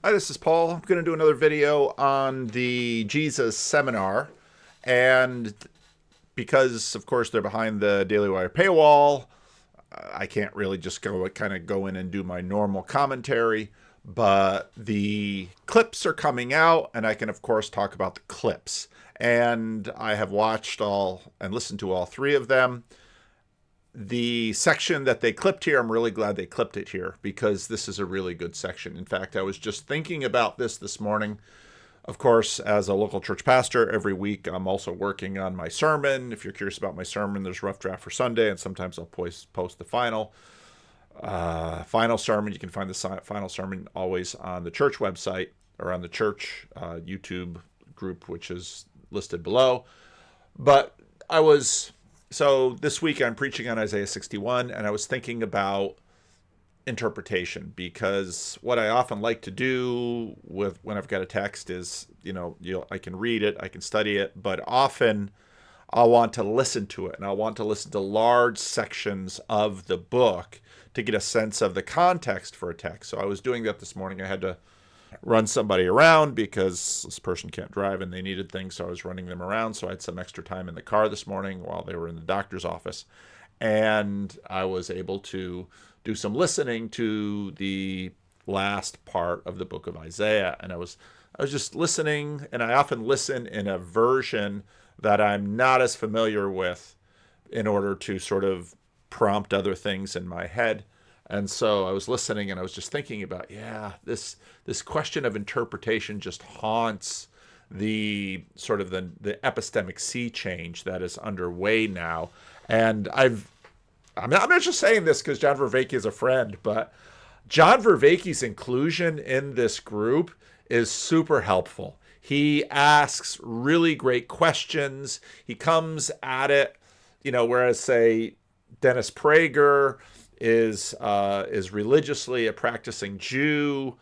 Hi, this is Paul. I'm going to do another video on the Jesus seminar. And because, of course, they're behind the Daily Wire paywall, I can't really just go in and do my normal commentary. But the clips are coming out, and I can, of course, talk about the clips. And I have watched all and listened to all three of them. The section that they clipped here, I'm really glad they clipped it here because this is a really good section. In fact, I was just thinking about this morning. Of course, as a local church pastor, every week I'm also working on my sermon. If you're curious about my sermon, there's a rough draft for Sunday, and sometimes I'll post the final sermon. You can find the final sermon always on the church website or on the church YouTube group, which is listed below. But So this week I'm preaching on Isaiah 61, and I was thinking about interpretation, because what I often like to do when I've got a text is, I can read it, I can study it, but often I'll want to listen to it, and I'll want to listen to large sections of the book to get a sense of the context for a text. So I was doing that this morning. I had to run somebody around because this person can't drive and they needed things, so I was running them around. So I had some extra time in the car this morning while they were in the doctor's office, and I was able to do some listening to the last part of the book of Isaiah. And I was just listening, and I often listen in a version that I'm not as familiar with in order to sort of prompt other things in my head. And so I was listening, and I was just thinking about, this question of interpretation just haunts the sort of the epistemic sea change that is underway now. And I'm not just saying this because John Vervaeke is a friend, but John Vervaeke's inclusion in this group is super helpful. He asks really great questions. He comes at it, whereas, say, Dennis Prager is religiously a practicing Jew.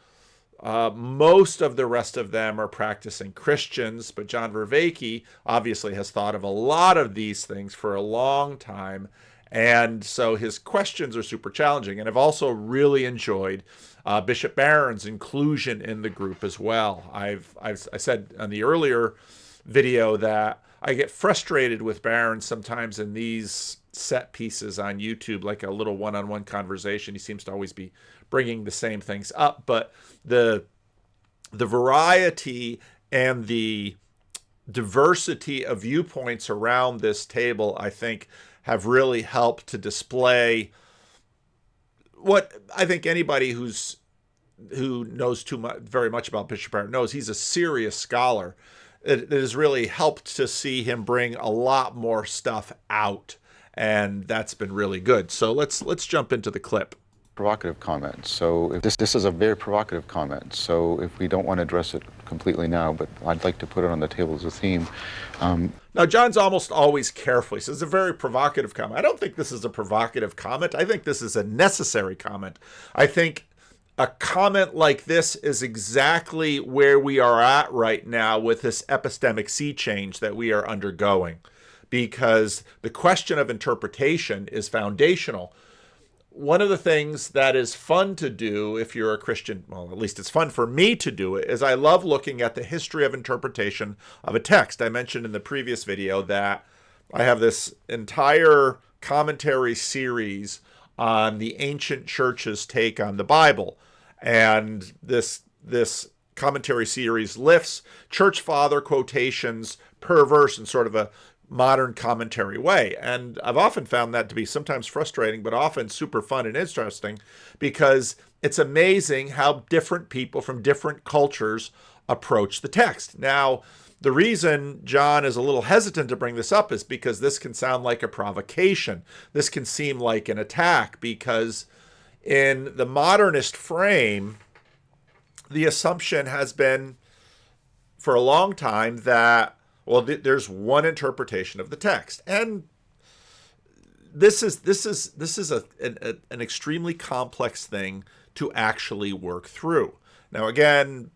Most of the rest of them are practicing Christians, but John Vervaeke obviously has thought of a lot of these things for a long time, and so his questions are super challenging. And I've also really enjoyed Bishop Barron's inclusion in the group as well. I said on the earlier video that I get frustrated with Barron sometimes in these set pieces on YouTube, like a little one-on-one conversation. He seems to always be bringing the same things up, but the variety and the diversity of viewpoints around this table, I think, have really helped to display what I think anybody who knows very much about Bishop Barron knows. He's a serious scholar. It has really helped to see him bring a lot more stuff out, and that's been really good. So let's jump into the clip. Provocative comment. So if this is a very provocative comment. So if we don't want to address it completely now, but I'd like to put it on the table as a theme. Now, John's almost always careful. He says it's a very provocative comment. I don't think this is a provocative comment. I think this is a necessary comment. I think a comment like this is exactly where we are at right now with this epistemic sea change that we are undergoing, because the question of interpretation is foundational. One of the things that is fun to do if you're a Christian, well, at least it's fun for me to do it, is I love looking at the history of interpretation of a text. I mentioned in the previous video that I have this entire commentary series on the ancient church's take on the Bible. And this commentary series lifts church father quotations per verse in sort of a modern commentary way. And I've often found that to be sometimes frustrating, but often super fun and interesting, because it's amazing how different people from different cultures approach the text. Now, the reason John is a little hesitant to bring this up is because this can sound like a provocation. This can seem like an attack, because in the modernist frame, the assumption has been for a long time that, well, there's one interpretation of the text, and this is an extremely complex thing to actually work through. Now, again,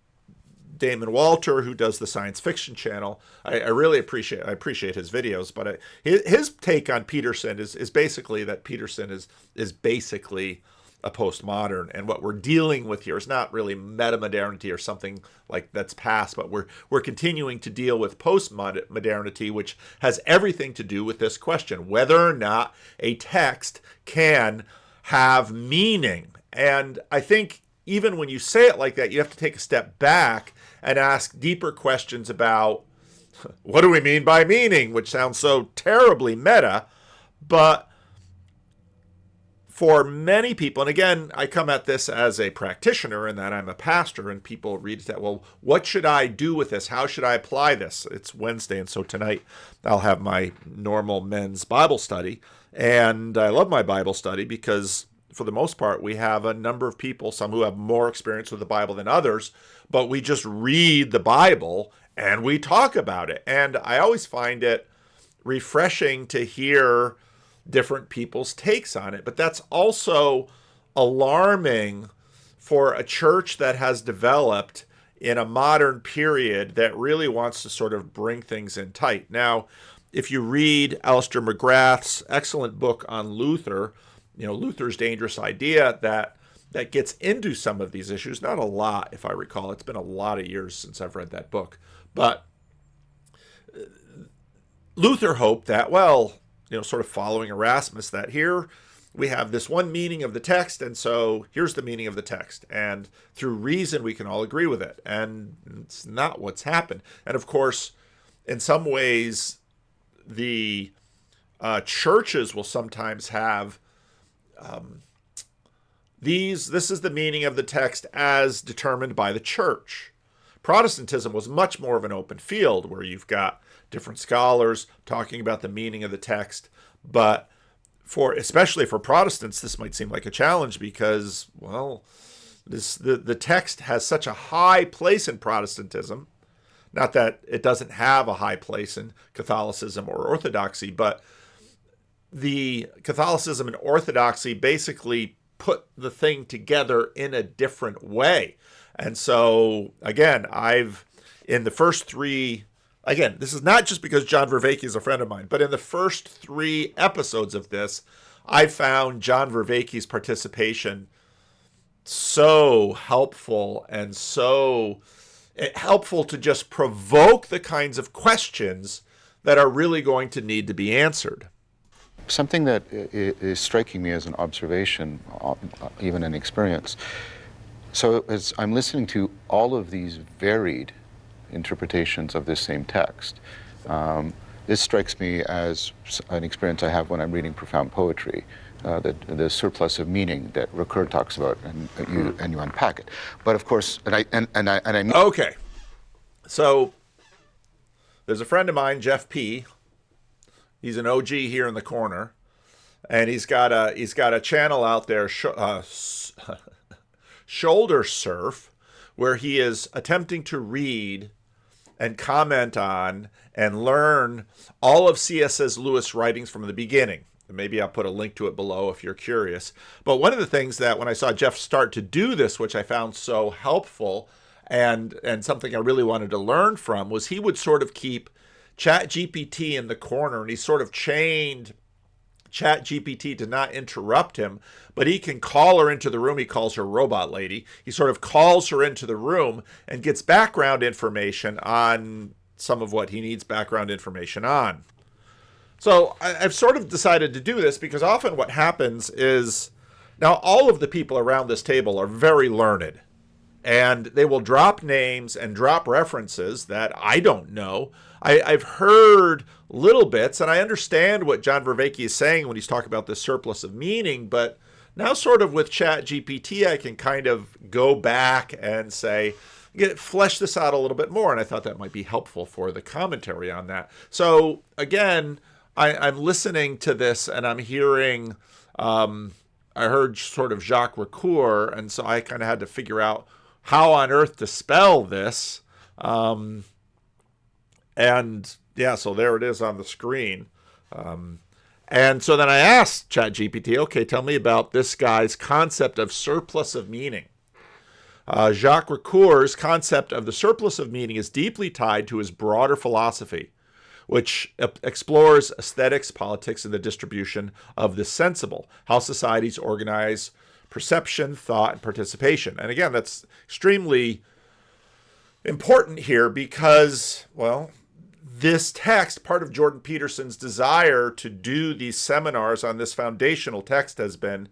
Damon Walter, who does the science fiction channel, I really appreciate his videos, but his take on Peterson is basically that Peterson is basically a postmodern, and what we're dealing with here is not really metamodernity or something like that's past, but we're continuing to deal with postmodernity, which has everything to do with this question, whether or not a text can have meaning. And I think even when you say it like that, you have to take a step back and ask deeper questions about what do we mean by meaning, which sounds so terribly meta, but for many people, and again, I come at this as a practitioner in that I'm a pastor, and people read that, well, what should I do with this? How should I apply this? It's Wednesday, and so tonight I'll have my normal men's Bible study. And I love my Bible study because for the most part, we have a number of people, some who have more experience with the Bible than others, but we just read the Bible and we talk about it. And I always find it refreshing to hear different people's takes on it. But that's also alarming for a church that has developed in a modern period that really wants to sort of bring things in tight. Now, if you read Alistair McGrath's excellent book on Luther, Luther's Dangerous Idea, that gets into some of these issues. Not a lot, if I recall. It's been a lot of years since I've read that book. But Luther hoped that, sort of following Erasmus, that here we have this one meaning of the text, and so here's the meaning of the text. And through reason, we can all agree with it. And it's not what's happened. And of course, in some ways, the churches will sometimes have this is the meaning of the text as determined by the church. Protestantism was much more of an open field where you've got different scholars talking about the meaning of the text. But especially for Protestants, this might seem like a challenge because, the text has such a high place in Protestantism. Not that it doesn't have a high place in Catholicism or Orthodoxy, but the Catholicism and Orthodoxy basically put the thing together in a different way. And so, again, in the first three, this is not just because John Vervaeke is a friend of mine, but in the first 3 episodes of this, I found John Vervaeke's participation so helpful and so helpful to just provoke the kinds of questions that are really going to need to be answered. Something that is striking me as an observation, even an experience. So as I'm listening to all of these varied interpretations of this same text, this strikes me as an experience I have when I'm reading profound poetry, the surplus of meaning that Ricoeur talks about, and you unpack it. But of course, okay. So there's a friend of mine, Jeff P. He's an OG here in the corner, and he's got a channel out there, Shoulder Surf, where he is attempting to read and comment on and learn all of C.S. Lewis' writings from the beginning. Maybe I'll put a link to it below if you're curious. But one of the things that when I saw Jeff start to do this, which I found so helpful and something I really wanted to learn from, was he would sort of keep ChatGPT in the corner, and he sort of chained ChatGPT to not interrupt him, but he can call her into the room. He calls her robot lady. He sort of calls her into the room and gets background information on some of what he needs background information on. So I've sort of decided to do this because often what happens is, now all of the people around this table are very learned, and they will drop names and drop references that I don't know. I've heard little bits, and I understand what John Vervaeke is saying when he's talking about this surplus of meaning, but now sort of with ChatGPT, I can kind of go back and say, flesh this out a little bit more, and I thought that might be helpful for the commentary on that. So again, I'm listening to this, and I'm hearing, I heard sort of Jacques Ricoeur, and so I kind of had to figure out how on earth to spell this. And yeah, so there it is on the screen. And so then I asked ChatGPT, okay, tell me about this guy's concept of surplus of meaning. Jacques Ricoeur's concept of the surplus of meaning is deeply tied to his broader philosophy, which explores aesthetics, politics, and the distribution of the sensible, how societies organize perception, thought, and participation. And again, that's extremely important here because, well, this text, part of Jordan Peterson's desire to do these seminars on this foundational text has been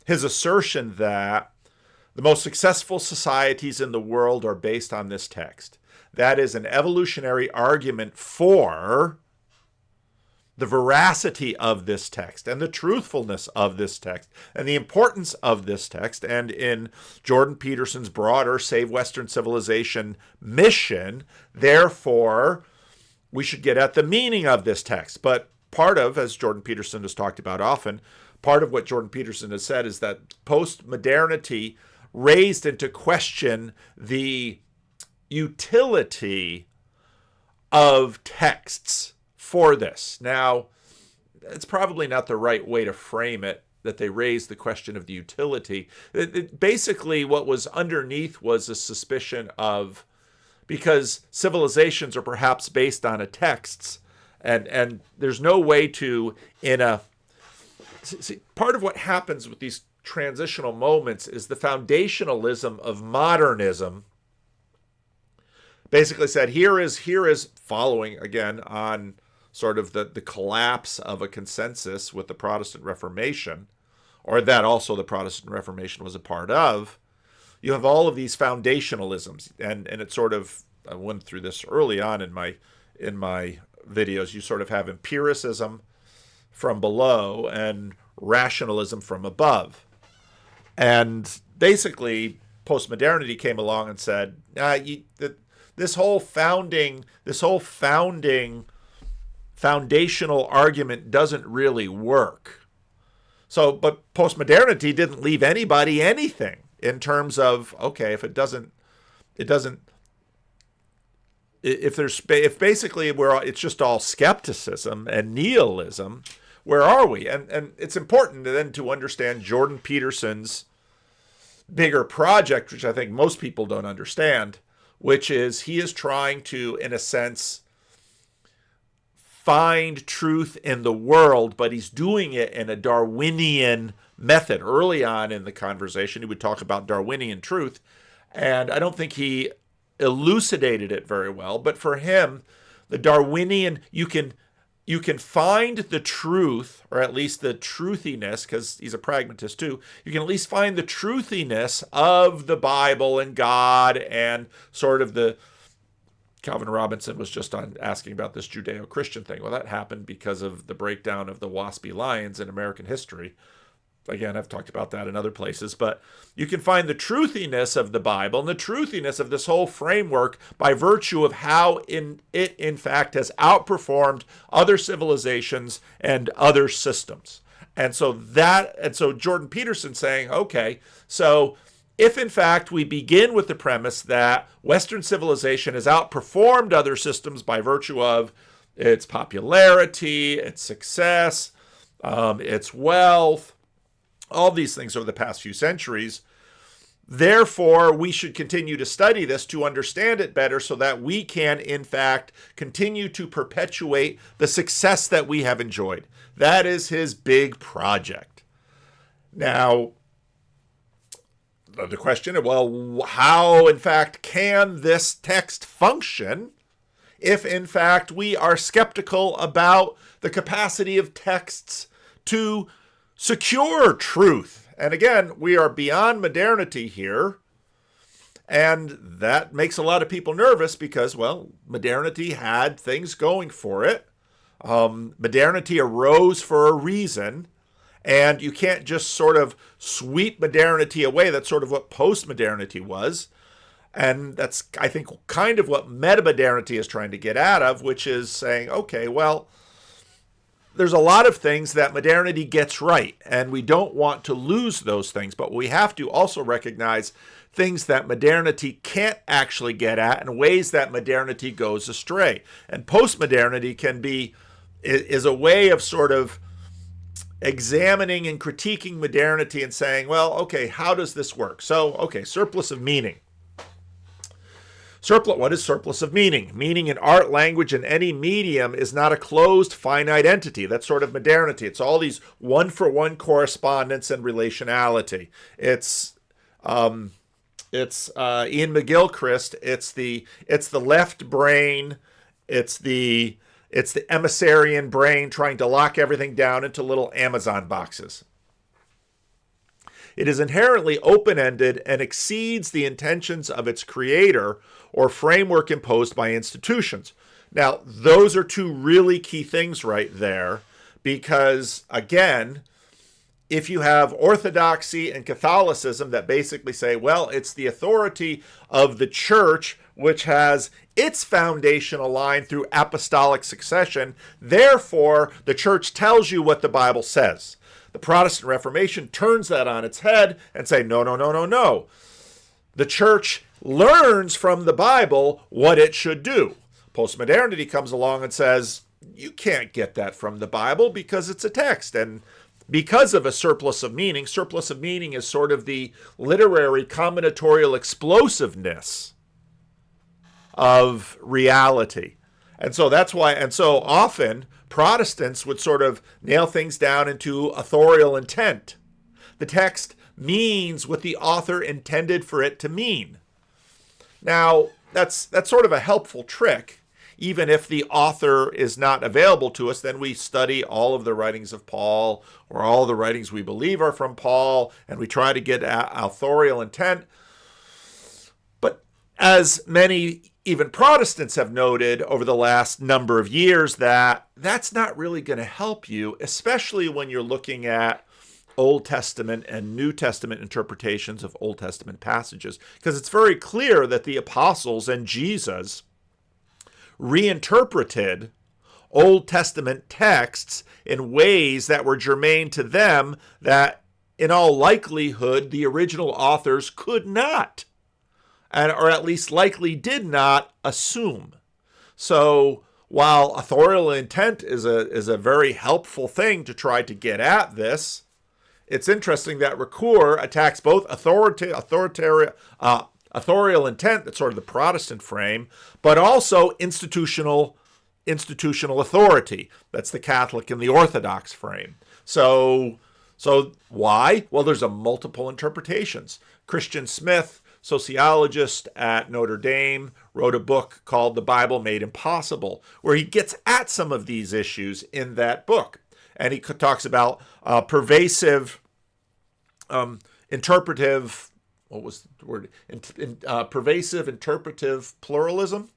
his assertion that the most successful societies in the world are based on this text. That is an evolutionary argument for the veracity of this text and the truthfulness of this text and the importance of this text. And in Jordan Peterson's broader Save Western Civilization mission, therefore, we should get at the meaning of this text. But part of, as Jordan Peterson has talked about often, part of what Jordan Peterson has said is that postmodernity raised into question the utility of texts for this. Now, it's probably not the right way to frame it, that they raised the question of the utility. Basically, what was underneath was a suspicion of, because civilizations are perhaps based on a texts, and there's no way to, part of what happens with these transitional moments is the foundationalism of modernism basically said, here is following again on sort of the collapse of a consensus with the Protestant Reformation, or that also the Protestant Reformation was a part of. You have all of these foundationalisms, and it sort of, I went through this early on in my videos. You sort of have empiricism from below and rationalism from above. And basically, postmodernity came along and said, this whole foundational argument doesn't really work. So, but postmodernity didn't leave anybody anything in terms of, okay, if basically it's just all skepticism and nihilism, where are we? And it's important then to understand Jordan Peterson's bigger project, which I think most people don't understand, which is he is trying to, in a sense, find truth in the world, but he's doing it in a Darwinian method. Early on in the conversation, he would talk about Darwinian truth, and I don't think he elucidated it very well, but for him, the Darwinian, you can find the truth, or at least the truthiness, because he's a pragmatist too, you can at least find the truthiness of the Bible and God and sort of the, Calvin Robinson was just on asking about this Judeo-Christian thing. Well, that happened because of the breakdown of the waspy lions in American history. Again, I've talked about that in other places, but you can find the truthiness of the Bible and the truthiness of this whole framework by virtue of how it in fact has outperformed other civilizations and other systems. And so Jordan Peterson saying, okay, so if in fact we begin with the premise that Western civilization has outperformed other systems by virtue of its popularity, its success, its wealth, all these things over the past few centuries. Therefore, we should continue to study this to understand it better so that we can, in fact, continue to perpetuate the success that we have enjoyed. That is his big project. Now, the question, well, how, in fact, can this text function if, in fact, we are skeptical about the capacity of texts to secure truth? And again, we are beyond modernity here, and that makes a lot of people nervous because, well, modernity had things going for it. Modernity arose for a reason, and you can't just sort of sweep modernity away. That's sort of what postmodernity was, and that's, I think, kind of what metamodernity is trying to get out of, which is saying, okay, well, there's a lot of things that modernity gets right, and we don't want to lose those things, but we have to also recognize things that modernity can't actually get at and ways that modernity goes astray. And postmodernity is a way of sort of examining and critiquing modernity and saying, well, okay, how does this work? So, okay, surplus of meaning. What is surplus of meaning? Meaning in art, language, and any medium is not a closed, finite entity. That's sort of modernity. It's all these one-for-one correspondence and relationality. It's Ian McGilchrist. It's the left brain. It's the emissarian brain trying to lock everything down into little Amazon boxes. It is inherently open-ended and exceeds the intentions of its creator or framework imposed by institutions. Now, those are two really key things right there, because, again, if you have orthodoxy and Catholicism that basically say, well, it's the authority of the church which has its foundational line through apostolic succession, therefore the church tells you what the Bible says. The Protestant Reformation turns that on its head and say, no, no, no, no, no. The church learns from the Bible what it should do. Postmodernity comes along and says, you can't get that from the Bible because it's a text. And because of a surplus of meaning is sort of the literary combinatorial explosiveness of reality. And so that's why, and so often Protestants would sort of nail things down into authorial intent. The text means what the author intended for it to mean. Now, that's sort of a helpful trick. Even if the author is not available to us, then we study all of the writings of Paul, or all the writings we believe are from Paul, and we try to get authorial intent. But as many even Protestants have noted over the last number of years, that's not really going to help you, especially when you're looking at Old Testament and New Testament interpretations of Old Testament passages, because it's very clear that the apostles and Jesus reinterpreted Old Testament texts in ways that were germane to them that, in all likelihood, the original authors could not, or at least likely did not, assume. So while authorial intent is a very helpful thing to try to get at this, it's interesting that Ricoeur attacks both authorial intent, that's sort of the Protestant frame, but also institutional authority, that's the Catholic and the Orthodox frame. So why? Well, there's a multiple interpretations. Christian Smith, sociologist at Notre Dame, wrote a book called The Bible Made Impossible, where he gets at some of these issues in that book. And he talks about pervasive interpretive, what was the word? Pervasive interpretive pluralism,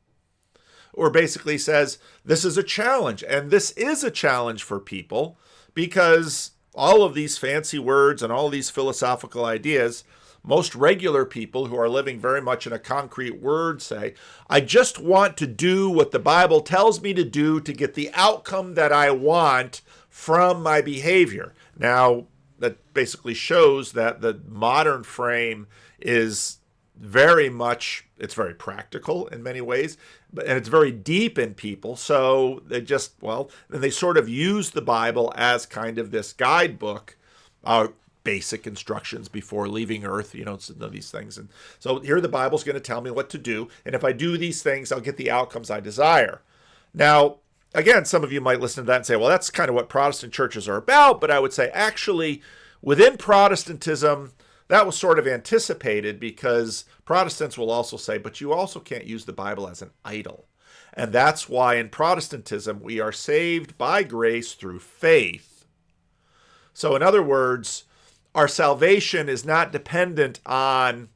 or basically says this is a challenge, and this is a challenge for people, because all of these fancy words and all these philosophical ideas, most regular people who are living very much in a concrete world say, I just want to do what the Bible tells me to do to get the outcome that I want from my behavior. Now, that basically shows that the modern frame is very much, it's very practical in many ways, and it's very deep in people. So they just, well, then they sort of use the Bible as kind of this guidebook, basic instructions before leaving earth, these things. And so here the Bible's going to tell me what to do. And if I do these things, I'll get the outcomes I desire. Now, again, some of you might listen to that and say, well, that's kind of what Protestant churches are about. But I would say, actually, within Protestantism, that was sort of anticipated, because Protestants will also say, but you also can't use the Bible as an idol. And that's why in Protestantism, we are saved by grace through faith. So in other words, our salvation is not dependent on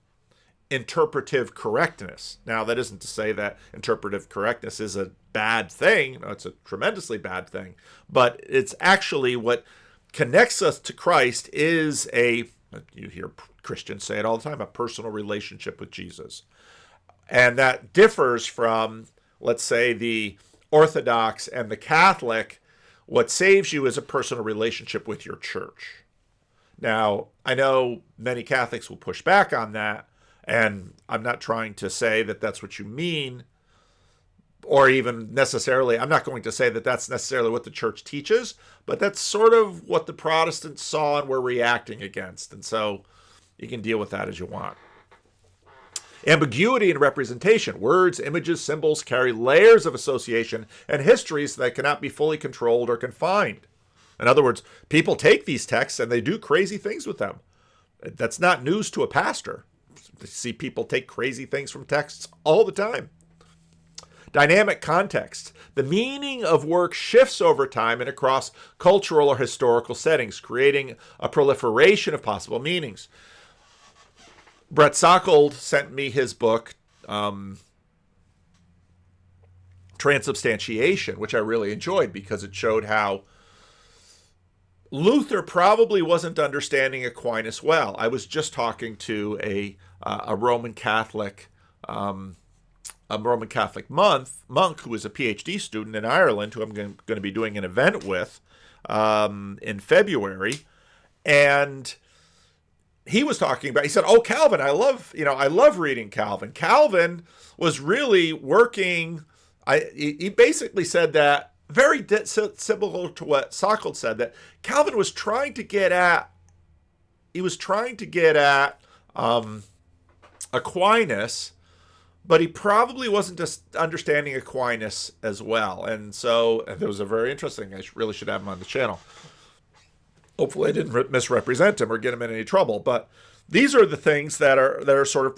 interpretive correctness. Now, that isn't to say that interpretive correctness is a bad thing. No, it's a tremendously bad thing. But it's actually what connects us to Christ is you hear Christians say it all the time, a personal relationship with Jesus. And that differs from, let's say, the Orthodox and the Catholic. What saves you is a personal relationship with your church. Now, I know many Catholics will push back on that, and I'm not trying to say that that's what you mean, or even necessarily, I'm not going to say that that's necessarily what the church teaches, but that's sort of what the Protestants saw and were reacting against. And so you can deal with that as you want. Ambiguity in representation. Words, images, symbols carry layers of association and histories that cannot be fully controlled or confined. In other words, people take these texts and they do crazy things with them. That's not news to a pastor. I see people take crazy things from texts all the time. Dynamic context. The meaning of work shifts over time and across cultural or historical settings, creating a proliferation of possible meanings. Brett Sockold sent me his book, Transubstantiation, which I really enjoyed because it showed how Luther probably wasn't understanding Aquinas well. I was just talking to a Roman Catholic monk who is a PhD student in Ireland, who I'm going to be doing an event with in February, and he was talking about. He said, "Oh, Calvin, I love reading Calvin. Calvin was really working." He basically said that very similar to what Sockold said, that Calvin was trying to get at. He was trying to get at Aquinas, but he probably wasn't just understanding Aquinas as well. And so it was a very interesting. I really should have him on the channel. Hopefully I didn't misrepresent him or get him in any trouble. But these are the things that are sort of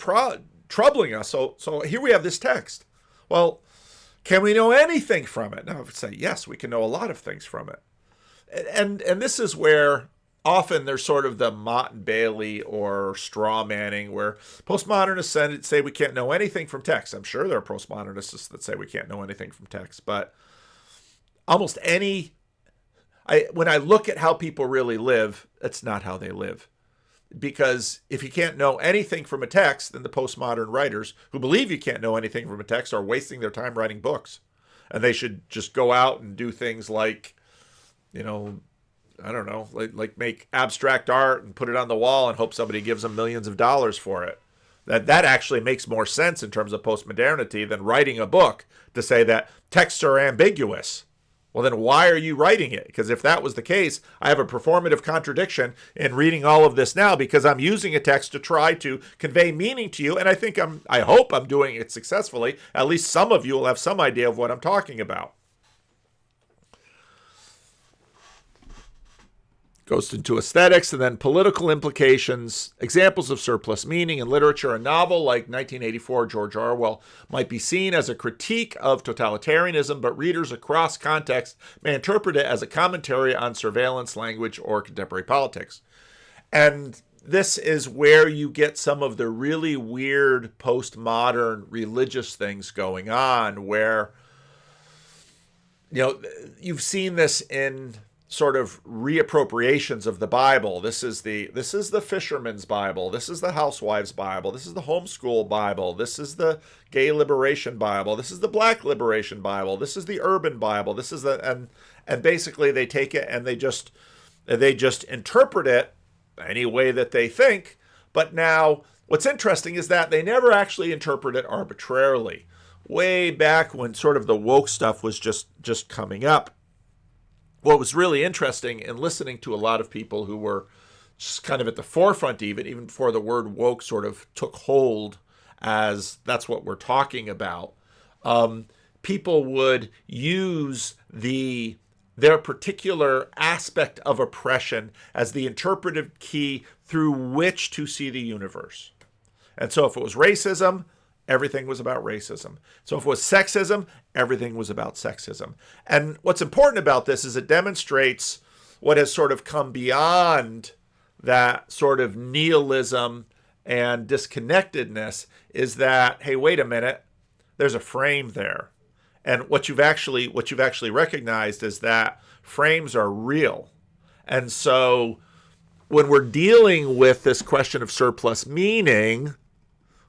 troubling us. So here we have this text. Well, can we know anything from it? Now, I would say, yes, we can know a lot of things from it. And this is where often there's sort of the Mott and Bailey or straw manning, where postmodernists say we can't know anything from text. I'm sure there are postmodernists that say we can't know anything from text, but almost when I look at how people really live, that's not how they live. Because if you can't know anything from a text, then the postmodern writers who believe you can't know anything from a text are wasting their time writing books. And they should just go out and do things like, I don't know, like make abstract art and put it on the wall and hope somebody gives them millions of dollars for it. That actually makes more sense in terms of postmodernity than writing a book to say that texts are ambiguous. Well, then why are you writing it? Because if that was the case, I have a performative contradiction in reading all of this now, because I'm using a text to try to convey meaning to you, and I hope I'm doing it successfully. At least some of you will have some idea of what I'm talking about. Goes into aesthetics and then political implications. Examples of surplus meaning in literature. A novel like 1984 George Orwell might be seen as a critique of totalitarianism, but readers across contexts may interpret it as a commentary on surveillance language or contemporary politics. And this is where you get some of the really weird postmodern religious things going on, where you've seen this in sort of reappropriations of the Bible. This is the fisherman's Bible. This is the housewife's Bible. This is the homeschool Bible. This is the gay liberation Bible. This is the black liberation Bible. This is the urban Bible. This is and basically they take it and they just interpret it any way that they think. But now what's interesting is that they never actually interpret it arbitrarily. Way back when sort of the woke stuff was just coming up, what was really interesting in listening to a lot of people who were just kind of at the forefront, even before the word woke sort of took hold as that's what we're talking about, people would use their particular aspect of oppression as the interpretive key through which to see the universe. And so if it was racism, everything was about racism. So if it was sexism, everything was about sexism. And what's important about this is it demonstrates what has sort of come beyond that sort of nihilism and disconnectedness, is that, hey, wait a minute, there's a frame there. And what you've actually recognized is that frames are real. And so when we're dealing with this question of surplus meaning,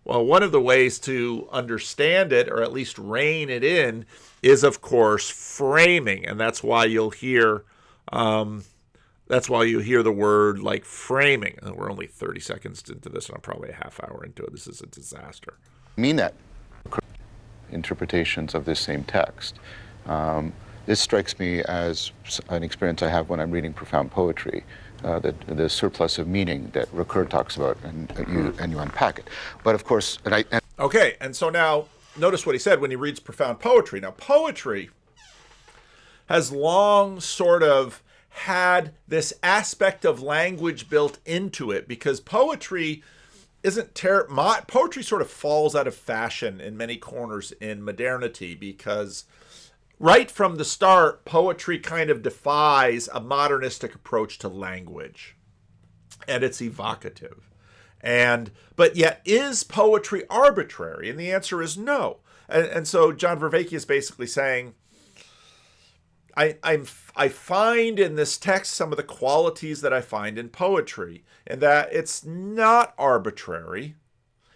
well, one of the ways to understand it, or at least rein it in, is of course framing, and that's why you'll hear the word like framing. And we're only 30 seconds into this, and I'm probably a half hour into it. This is a disaster. I mean that interpretations of this same text. This strikes me as an experience I have when I'm reading profound poetry. The surplus of meaning that Ricoeur talks about, and you unpack it. But of course, Okay, and so now notice what he said when he reads profound poetry. Now, poetry has long sort of had this aspect of language built into it because poetry isn't poetry sort of falls out of fashion in many corners in modernity because right from the start, poetry kind of defies a modernistic approach to language, and it's evocative. But yet, is poetry arbitrary? And the answer is no. And so John Vervaeke is basically saying, I find in this text some of the qualities that I find in poetry, and that it's not arbitrary.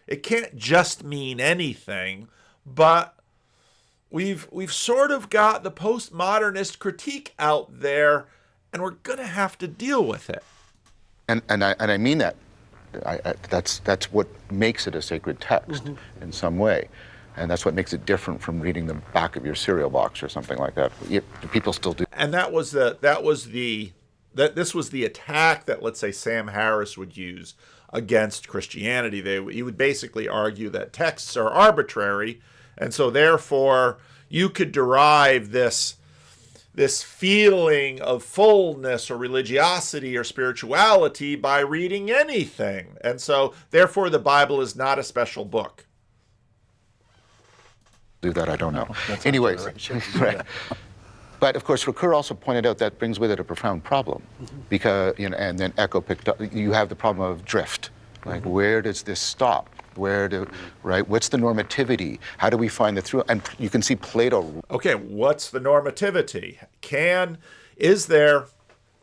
It can't just mean anything, but we've sort of got the postmodernist critique out there, and we're going to have to deal with it. And I mean that. That's what makes it a sacred text in some way. And that's what makes it different from reading the back of your cereal box or something like that. People still do. And this was the attack that, let's say, Sam Harris would use against Christianity. He would basically argue that texts are arbitrary, and so therefore you could derive this feeling of fullness or religiosity or spirituality by reading anything. And so therefore the Bible is not a special book. Do that, I don't know. Anyways, right. But of course, Ricoeur also pointed out that brings with it a profound problem, because and then Echo picked up. You have the problem of drift. Like, where does this stop? What's the normativity? How do we find the through? And you can see Plato. Okay, what's the normativity?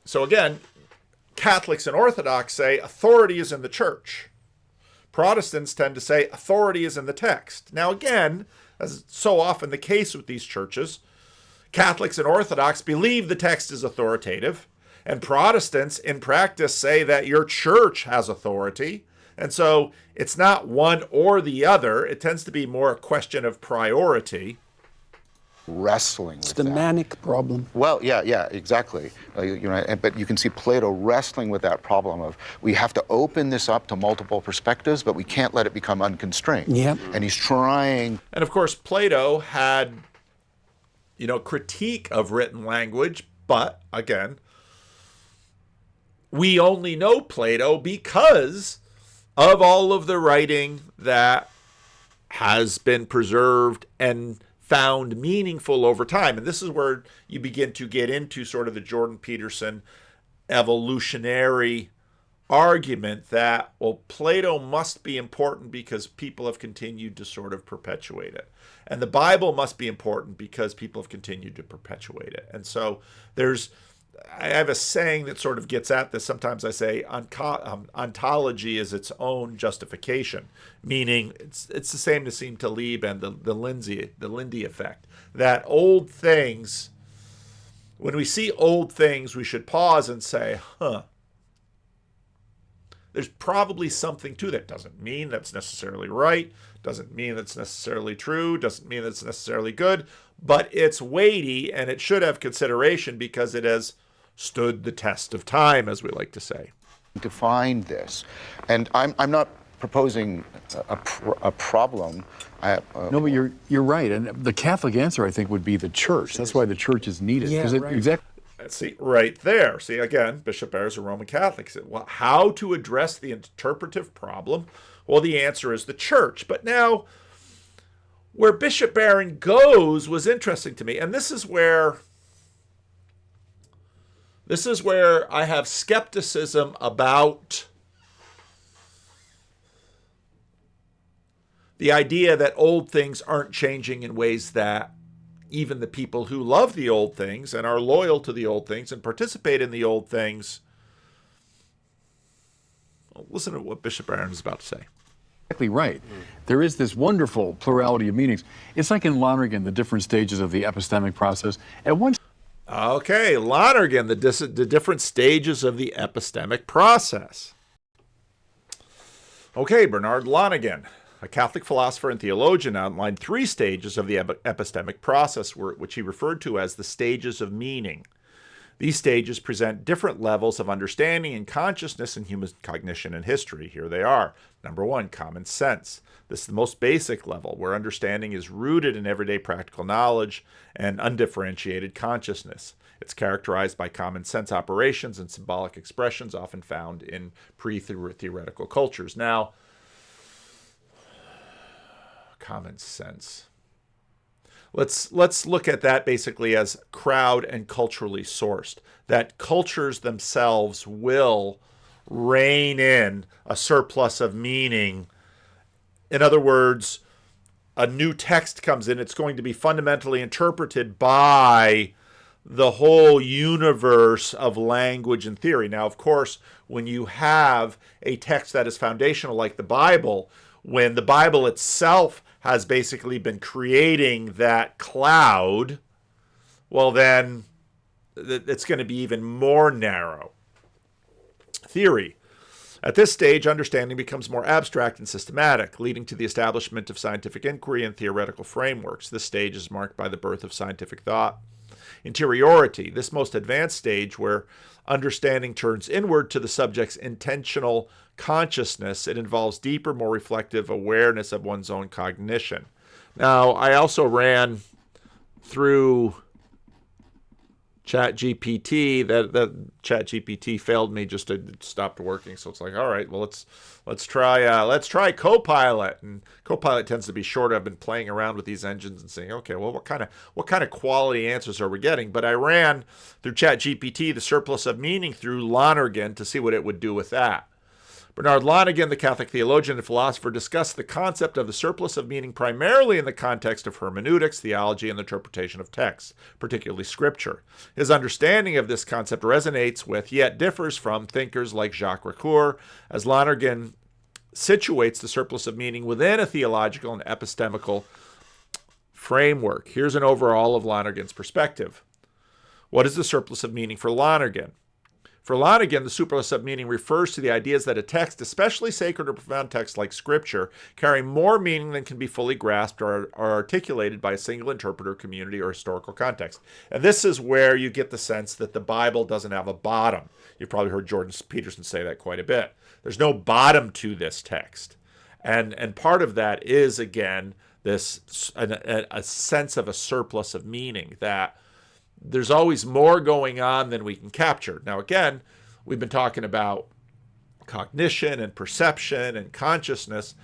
So again, Catholics and Orthodox say authority is in the church. Protestants tend to say authority is in the text. Now again, as is so often the case with these churches, Catholics and Orthodox believe the text is authoritative, and Protestants in practice say that your church has authority. And so it's not one or the other. It tends to be more a question of priority. Wrestling with it's the manic problem. Well, yeah, exactly. But you can see Plato wrestling with that problem of we have to open this up to multiple perspectives, but we can't let it become unconstrained. Yep. And he's trying. And of course, Plato had, critique of written language, but again, we only know Plato because of all of the writing that has been preserved and found meaningful over time. And this is where you begin to get into sort of the Jordan Peterson evolutionary argument that, well, Plato must be important because people have continued to sort of perpetuate it. And the Bible must be important because people have continued to perpetuate it. And so I have a saying that sort of gets at this. Sometimes I say ontology is its own justification, meaning it's the same Nassim Taleb and the Lindy effect, that old things, when we see old things, we should pause and say, there's probably something to that. Doesn't mean that's necessarily right, doesn't mean that's necessarily true, doesn't mean that's necessarily good, but it's weighty and it should have consideration because it has stood the test of time, as we like to say. To find this, and I'm not proposing a problem. No, but you're right, and the Catholic answer, I think, would be the church. That's why the church is needed. Yeah, right. Exactly. See, right there. See, again, Bishop Barr is a Roman Catholic. Said, well, how to address the interpretive problem? Well, the answer is the church. But now, where Bishop Barron goes was interesting to me, and this is where I have skepticism about the idea that old things aren't changing in ways that even the people who love the old things and are loyal to the old things and participate in the old things. Well, listen to what Bishop Barron is about to say. Exactly right. There is this wonderful plurality of meanings. It's like in Lonergan, the different stages of the epistemic process. At one Okay, Lonergan, the different stages of the epistemic process. Okay, Bernard Lonergan, a Catholic philosopher and theologian, outlined 3 stages of the epistemic process, which he referred to as the stages of meaning. These stages present different levels of understanding and consciousness in human cognition and history. Here they are. Number 1, common sense. This is the most basic level, where understanding is rooted in everyday practical knowledge and undifferentiated consciousness. It's characterized by common sense operations and symbolic expressions often found in pre-theoretical cultures. Now, common sense. Let's look at that basically as crowd and culturally sourced. That cultures themselves will rein in a surplus of meaning. In other words, a new text comes in, it's going to be fundamentally interpreted by the whole universe of language and theory. Now, of course, when you have a text that is foundational like the Bible, when the Bible itself has basically been creating that cloud, well, then it's going to be even more narrow. Theory. At this stage, understanding becomes more abstract and systematic, leading to the establishment of scientific inquiry and theoretical frameworks. This stage is marked by the birth of scientific thought. Interiority. This most advanced stage where understanding turns inward to the subject's intentional consciousness. It involves deeper, more reflective awareness of one's own cognition. Now, I also ran through ChatGPT. That ChatGPT failed me, just it stopped working. So it's like, all right, well, let's try Copilot. And Copilot tends to be short. I've been playing around with these engines and saying, okay, well, what kind of quality answers are we getting? But I ran through ChatGPT the surplus of meaning through Lonergan to see what it would do with that. Bernard Lonergan, the Catholic theologian and philosopher, discussed the concept of the surplus of meaning primarily in the context of hermeneutics, theology, and the interpretation of texts, particularly Scripture. His understanding of this concept resonates with, yet differs from, thinkers like Jacques Ricoeur, as Lonergan situates the surplus of meaning within a theological and epistemical framework. Here's an overall of Lonergan's perspective. What is the surplus of meaning for Lonergan? For Lonergan, the surplus of meaning refers to the ideas that a text, especially sacred or profound texts like Scripture, carry more meaning than can be fully grasped or articulated by a single interpreter, community, or historical context. And this is where you get the sense that the Bible doesn't have a bottom. You've probably heard Jordan Peterson say that quite a bit. There's no bottom to this text. And part of that is, again, this a sense of a surplus of meaning, that there's always more going on than we can capture. Now, again, we've been talking about cognition and perception and consciousness.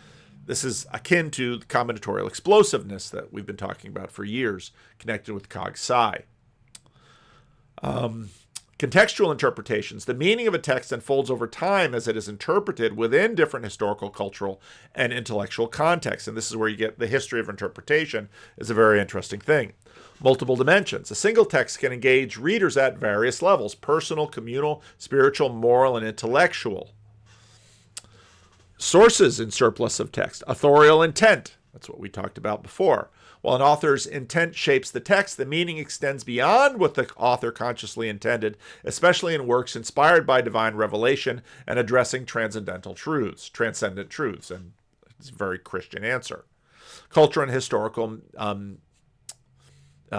This is akin to the combinatorial explosiveness that we've been talking about for years, connected with cog-sci. Contextual interpretations. The meaning of a text unfolds over time as it is interpreted within different historical, cultural, and intellectual contexts. And this is where you get the history of interpretation is a very interesting thing. Multiple dimensions. A single text can engage readers at various levels: personal, communal, spiritual, moral, and intellectual. Sources in surplus of text. Authorial intent. That's what we talked about before. While an author's intent shapes the text, the meaning extends beyond what the author consciously intended, especially in works inspired by divine revelation and addressing transcendent truths. And it's a very Christian answer. Culture and historical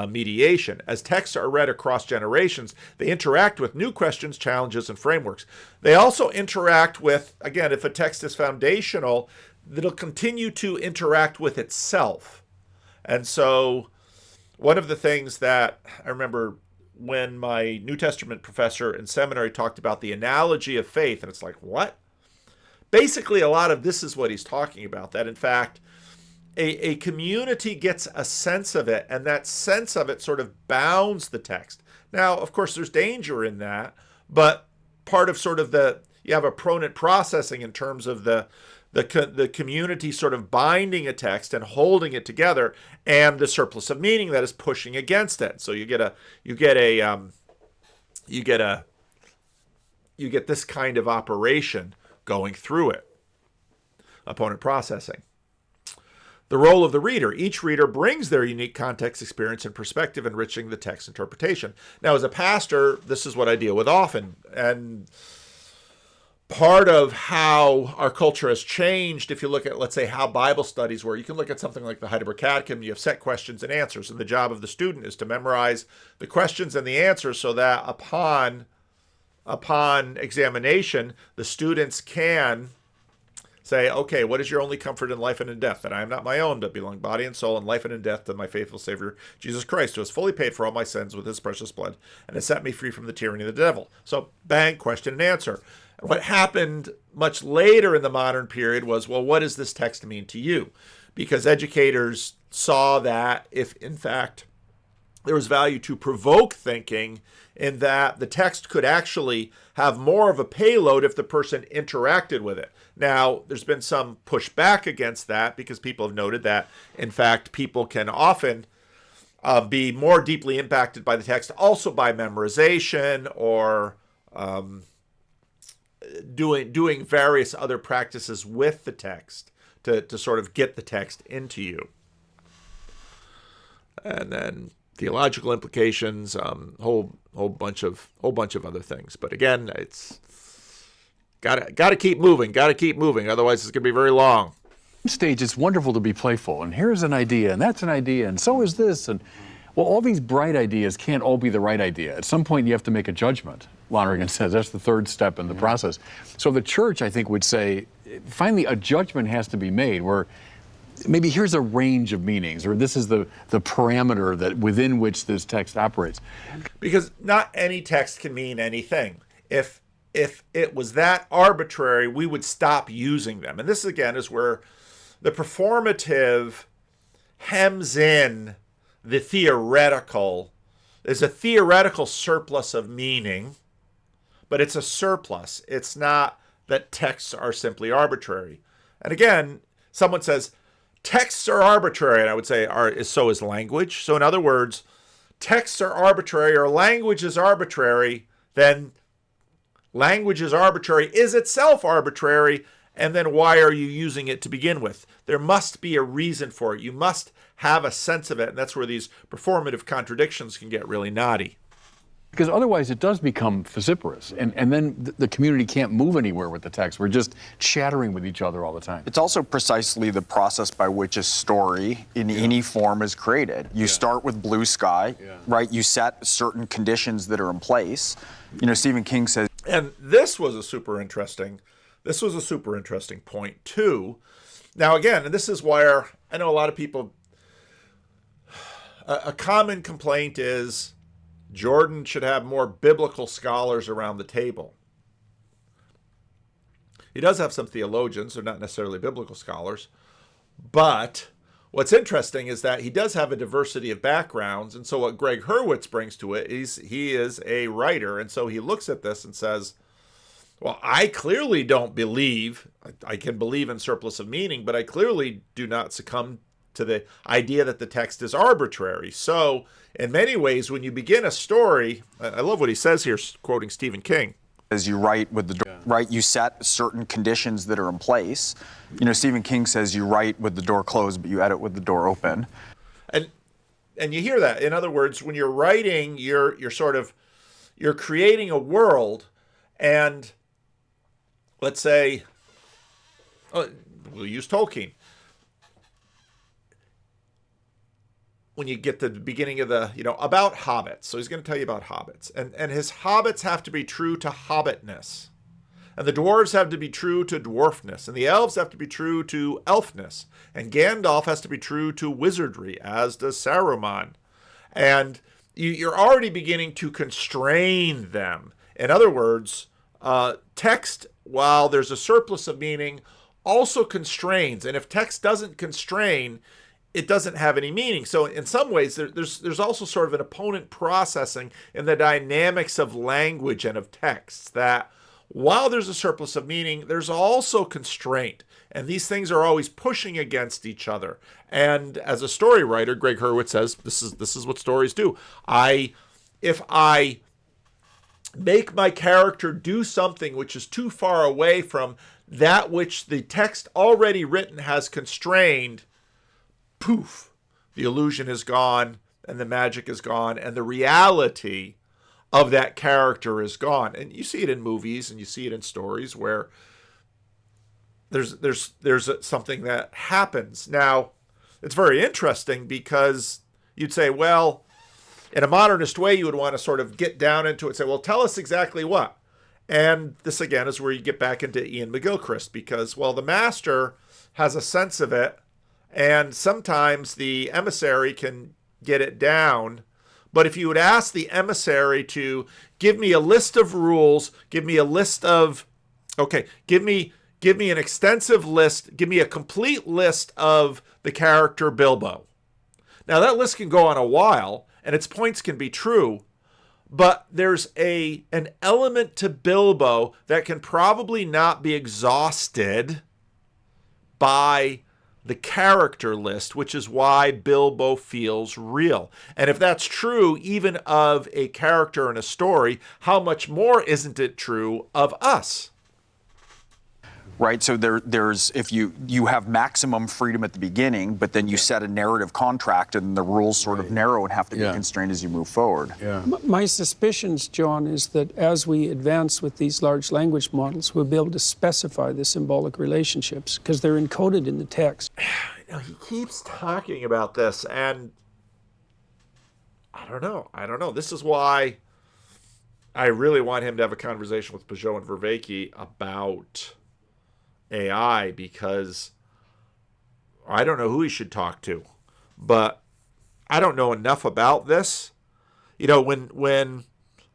mediation. As texts are read across generations, they interact with new questions, challenges, and frameworks. They also interact with, again, if a text is foundational, it'll continue to interact with itself. And so one of the things that I remember when my New Testament professor in seminary talked about the analogy of faith, and it's like, what? Basically, a lot of this is what he's talking about, that in fact, a community gets a sense of it, and that sense of it sort of bounds the text. Now, of course, there's danger in that, but part of sort of you have a prominent processing in terms of the community sort of binding a text and holding it together, and the surplus of meaning that is pushing against it. So you get this kind of operation going through it. Opponent processing. The role of the reader. Each reader brings their unique context, experience, and perspective, enriching the text interpretation. Now, as a pastor, this is what I deal with often. And part of how our culture has changed, if you look at, let's say, how Bible studies were, you can look at something like the Heidelberg Catechism. You have set questions and answers, and the job of the student is to memorize the questions and the answers so that upon examination, the students can say, okay, what is your only comfort in life and in death? That I am not my own, but belong body and soul in life and in death to my faithful Savior, Jesus Christ, who has fully paid for all my sins with his precious blood and has set me free from the tyranny of the devil. So, bang, question and answer. What happened much later in the modern period was, well, what does this text mean to you? Because educators saw that if, in fact, there was value to provoke thinking, in that the text could actually have more of a payload if the person interacted with it. Now, there's been some pushback against that because people have noted that, in fact, people can often be more deeply impacted by the text, also by memorization or doing various other practices with the text to sort of get the text into you. And then theological implications, whole bunch of other things. But again, it's gotta keep moving. Otherwise, it's gonna be very long. Stage, it's wonderful to be playful, and here's an idea, and that's an idea, and so is this, and well, all these bright ideas can't all be the right idea. At some point, you have to make a judgment. Lonergan says that's the third step in the process. So the church, I think, would say, finally, a judgment has to be made where maybe here's a range of meanings, or this is the parameter that within which this text operates. Because not any text can mean anything. If it was that arbitrary, we would stop using them. And this, again, is where the performative hems in the theoretical. There's a theoretical surplus of meaning, but it's a surplus. It's not that texts are simply arbitrary. And again, someone says, texts are arbitrary, and I would say so is language. So in other words, texts are arbitrary or language is arbitrary, then language is arbitrary is itself arbitrary, and then why are you using it to begin with? There must be a reason for it. You must have a sense of it, and that's where these performative contradictions can get really knotty. Because otherwise it does become vociferous, and then the community can't move anywhere with the text. We're just chattering with each other all the time. It's also precisely the process by which a story in any form is created. You start with blue sky, right? You set certain conditions that are in place. You know, Stephen King says... And this was a super interesting point too. Now again, and this is where I know a lot of people, a common complaint is, Jordan should have more biblical scholars around the table. He does have some theologians, they're not necessarily biblical scholars, but what's interesting is that he does have a diversity of backgrounds, and so what Greg Hurwitz brings to it is he is a writer, and so he looks at this and says, well, I clearly don't believe, I can believe in surplus of meaning, but I clearly do not succumb to the idea that the text is arbitrary. So in many ways, when you begin a story, I love what he says here, quoting Stephen King. As you write with the door, right, you set certain conditions that are in place. You know, Stephen King says you write with the door closed, but you edit with the door open. And you hear that. In other words, when you're writing, you're creating a world, and let's say, we'll use Tolkien. When you get to the beginning of about hobbits. So he's going to tell you about hobbits. And his hobbits have to be true to hobbitness. And the dwarves have to be true to dwarfness. And the elves have to be true to elfness. And Gandalf has to be true to wizardry, as does Saruman. And you're already beginning to constrain them. In other words, text, while there's a surplus of meaning, also constrains. And if text doesn't constrain, it doesn't have any meaning. So in some ways, there's also sort of an opponent processing in the dynamics of language and of texts, that while there's a surplus of meaning, there's also constraint. And these things are always pushing against each other. And as a story writer, Greg Hurwitz says, this is what stories do. If I make my character do something which is too far away from that which the text already written has constrained, poof, the illusion is gone and the magic is gone, and the reality of that character is gone. And you see it in movies and you see it in stories where there's something that happens. Now, it's very interesting because you'd say, well, in a modernist way, you would want to sort of get down into it and say, well, tell us exactly what. And this, again, is where you get back into Ian McGilchrist because, well, the master has a sense of it, and sometimes the emissary can get it down. But if you would ask the emissary to give me a list of rules, give me a list of, give me an extensive list, give me a complete list of the character Bilbo. Now, that list can go on a while, and its points can be true, but there's an element to Bilbo that can probably not be exhausted by the character list, which is why Bilbo feels real. And if that's true even of a character in a story, how much more isn't it true of us? Right, so there's if you have maximum freedom at the beginning, but then you set a narrative contract, and the rules sort of narrow and have to be constrained as you move forward. Yeah. My suspicions, John, is that as we advance with these large language models, we'll be able to specify the symbolic relationships because they're encoded in the text. He keeps talking about this, and I don't know. This is why I really want him to have a conversation with Peugeot and Vervaeke about AI, because I don't know who he should talk to, but I don't know enough about this. You know, when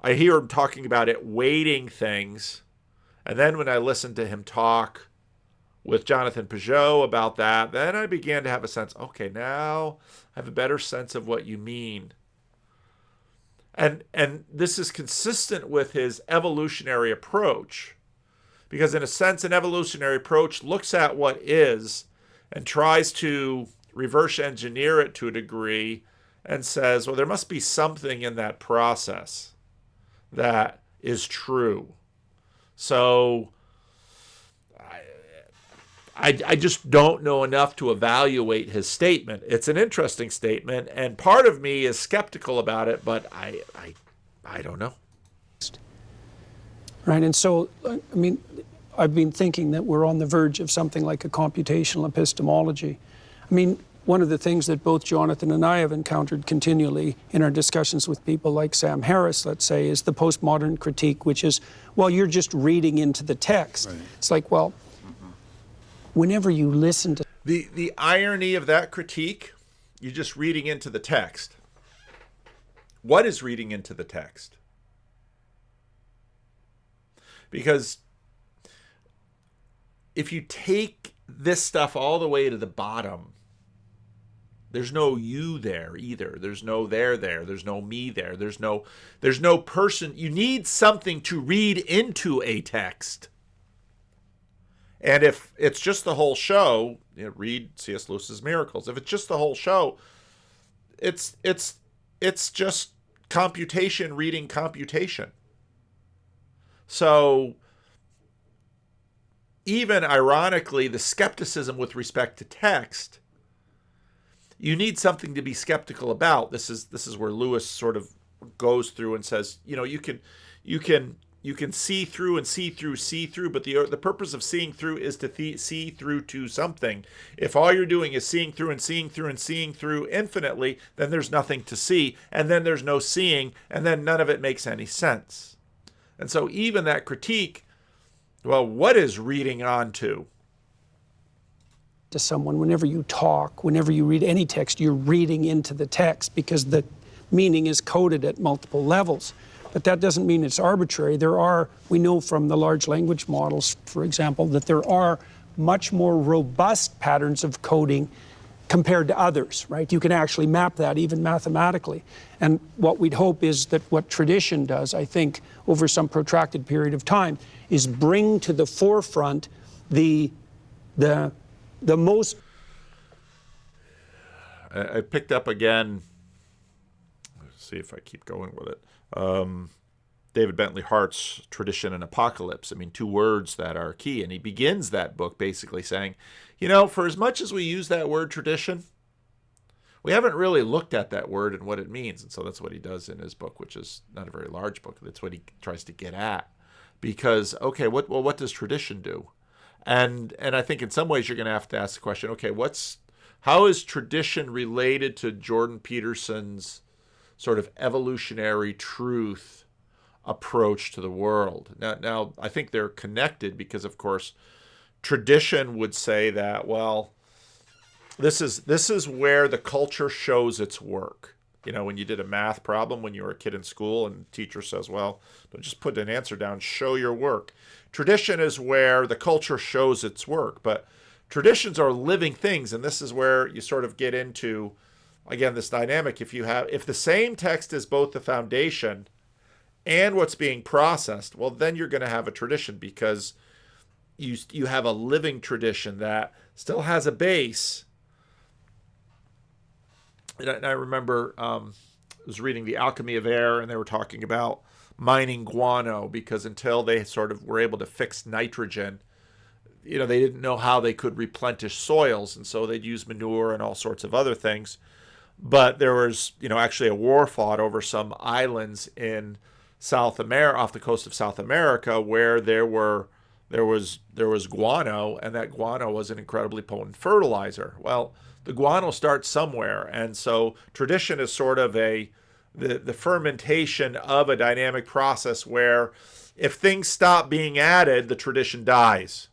I hear him talking about it weighting things, and then when I listen to him talk with Jonathan Peugeot about that, then I began to have a sense, okay, now I have a better sense of what you mean. And this is consistent with his evolutionary approach. Because in a sense, an evolutionary approach looks at what is and tries to reverse engineer it to a degree and says, well, there must be something in that process that is true. So I just don't know enough to evaluate his statement. It's an interesting statement, and part of me is skeptical about it, but I don't know. Right, and so, I mean, I've been thinking that we're on the verge of something like a computational epistemology. I mean, one of the things that both Jonathan and I have encountered continually in our discussions with people like Sam Harris, let's say, is the postmodern critique, which is, well, you're just reading into the text. Right. It's like, well, whenever you listen to... The irony of that critique, you're just reading into the text. What is reading into the text? Because if you take this stuff all the way to the bottom, there's no you there either. There's no there. There's no me there. There's no person. You need something to read into a text. And if it's just the whole show, read C.S. Lewis's Miracles. If it's just the whole show, it's just computation reading computation. So even ironically, the skepticism with respect to text, you need something to be skeptical about. This is where Lewis sort of goes through and says, you can see through and see through, but the purpose of seeing through is to see through to something. If all you're doing is seeing through and seeing through and seeing through infinitely, then there's nothing to see, and then there's no seeing, and then none of it makes any sense. And so even that critique, well, what is reading onto? To someone, whenever you talk, whenever you read any text, you're reading into the text because the meaning is coded at multiple levels. But that doesn't mean it's arbitrary. We know from the large language models, for example, that there are much more robust patterns of coding compared to others, right? You can actually map that even mathematically. And what we'd hope is that what tradition does, I think, over some protracted period of time, is bring to the forefront the most... I picked up again, let's see if I keep going with it, David Bentley Hart's Tradition and Apocalypse. I mean, two words that are key. And he begins that book basically saying, for as much as we use that word tradition, we haven't really looked at that word and what it means. And so that's what he does in his book, which is not a very large book. That's what he tries to get at. Because, okay, what does tradition do? And I think in some ways you're going to have to ask the question, okay, how is tradition related to Jordan Peterson's sort of evolutionary truth approach to the world? Now I think they're connected because, of course, tradition would say that, well, this is where the culture shows its work. You know, when you did a math problem when you were a kid in school and the teacher says, well, don't just put an answer down, show your work. Tradition is where the culture shows its work, but traditions are living things, and this is where you sort of get into, again, this dynamic. If the same text is both the foundation and what's being processed, well, then you're going to have a tradition because you have a living tradition that still has a base. And I remember I was reading The Alchemy of Air, and they were talking about mining guano because until they sort of were able to fix nitrogen, they didn't know how they could replenish soils, and so they'd use manure and all sorts of other things. But there was, actually a war fought over some islands in South America, off the coast of South America, where there was guano, and that guano was an incredibly potent fertilizer. Well, the guano starts somewhere, and so tradition is sort of the fermentation of a dynamic process where if things stop being added, the tradition dies.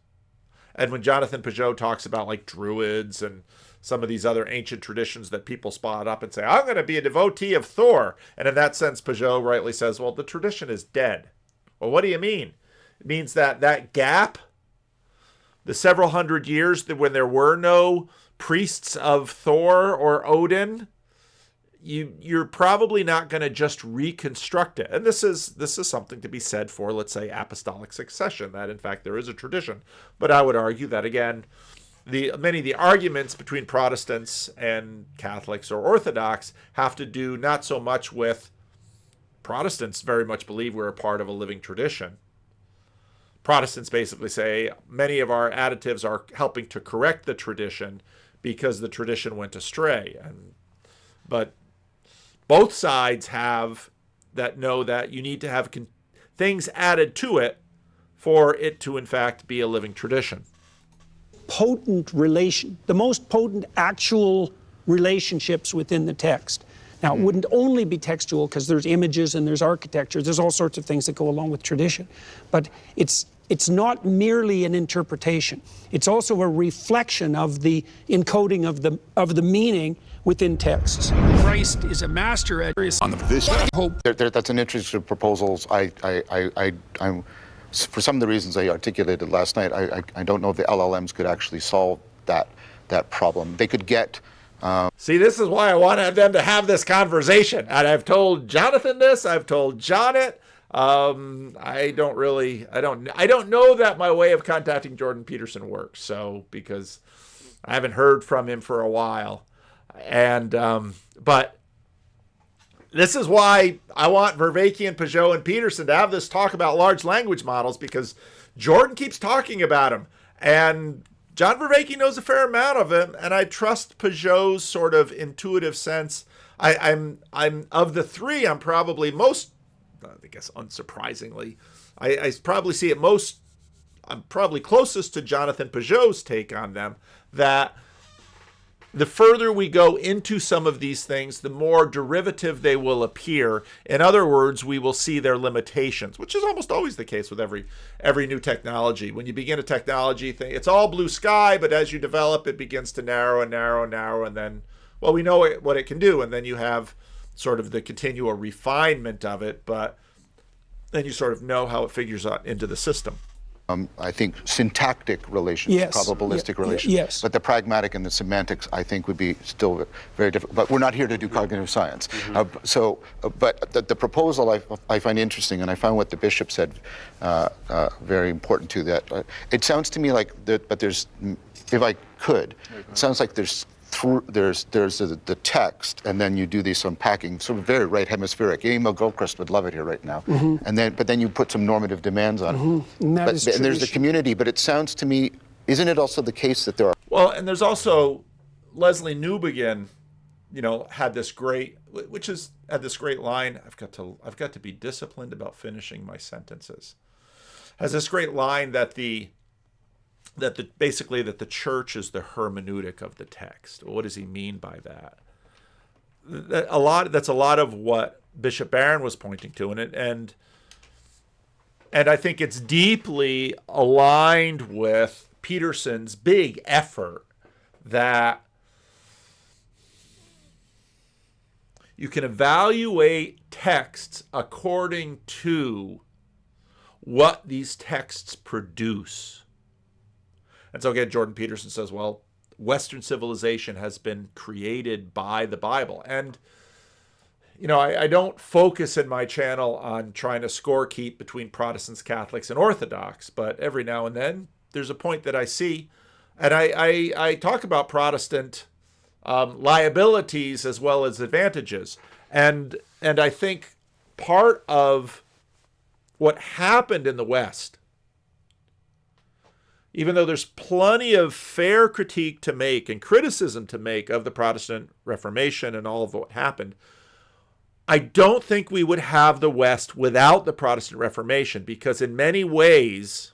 And when Jonathan Peugeot talks about like Druids and some of these other ancient traditions that people spot up and say, I'm going to be a devotee of Thor. And in that sense, Peugeot rightly says, well, the tradition is dead. Well, what do you mean? It means that gap, the several hundred years when there were no priests of Thor or Odin, you're probably not going to just reconstruct it. And this is something to be said for, let's say, apostolic succession, that in fact there is a tradition. But I would argue that, again, many of the arguments between Protestants and Catholics or Orthodox have to do not so much with Protestants very much believe we're a part of a living tradition. Protestants basically say many of our additives are helping to correct the tradition because the tradition went astray. But both sides know that you need to have things added to it for it to, in fact, be a living tradition. The most potent actual relationships within the text. Now, it wouldn't only be textual because there's images and there's architecture. There's all sorts of things that go along with tradition. But it's not merely an interpretation. It's also a reflection of the encoding of the meaning within texts. Christ is a master at this. That's an interesting proposal. I'm for some of the reasons I articulated last night, I don't know if the LLMs could actually solve that problem. They could get. See, this is why I wanted them to have this conversation. And I've told Jonathan this. I've told John it. I don't know that my way of contacting Jordan Peterson works. So because I haven't heard from him for a while, and but this is why I want Vervaeke, Peugeot, and Peterson to have this talk about large language models, because Jordan keeps talking about them, and John Vervaeke knows a fair amount of them, and I trust Peugeot's sort of intuitive sense. I'm of the three, I'm probably most, I guess unsurprisingly, I probably see it most, I'm probably closest to Jonathan Peugeot's take on them, that the further we go into some of these things, the more derivative they will appear. In other words, we will see their limitations, which is almost always the case with every new technology. When you begin a technology thing, it's all blue sky, but as you develop, it begins to narrow and narrow and narrow, and then, well, we know what it can do, and then you have sort of the continual refinement of it, but then you sort of know how it figures out into the system. I think syntactic relations, yes. probabilistic relations. Yes. But the pragmatic and the semantics, I think, would be still very different. But we're not here to do cognitive science. But the proposal I find interesting, and I found what the bishop said very important too. That it sounds to me like but there's, if I could, it sounds like there's the text, and then you do this unpacking, sort of very right hemispheric. Emil Gilchrist would love it here right now. But then you put some normative demands on it. And there's the community. But it sounds to me, isn't it also the case that there are? Well, and there's also Leslie Newbegin had this great line. I've got to be disciplined about finishing my sentences. Has this great line that basically the church is the hermeneutic of the text. What does he mean by that? That's a lot of what Bishop Barron was pointing to, and I think it's deeply aligned with Peterson's big effort that you can evaluate texts according to what these texts produce. And so again, Jordan Peterson says, well, Western civilization has been created by the Bible. And, I don't focus in my channel on trying to scorekeep between Protestants, Catholics, and Orthodox, but every now and then there's a point that I see. And I talk about Protestant liabilities as well as advantages. And I think part of what happened in the West, even though there's plenty of fair critique to make and criticism to make of the Protestant Reformation and all of what happened, I don't think we would have the West without the Protestant Reformation, because in many ways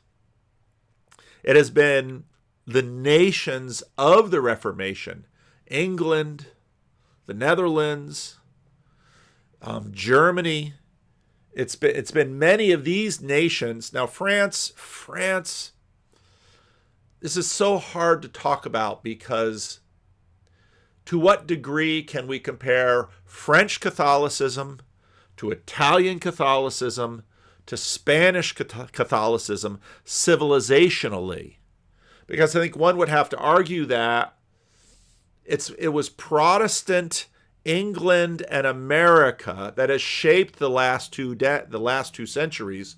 it has been the nations of the Reformation, England, the Netherlands, Germany. It's been many of these nations. Now France, this is so hard to talk about, because to what degree can we compare French Catholicism to Italian Catholicism to Spanish Catholicism civilizationally? Because I think one would have to argue that it was Protestant England and America that has shaped the last two centuries,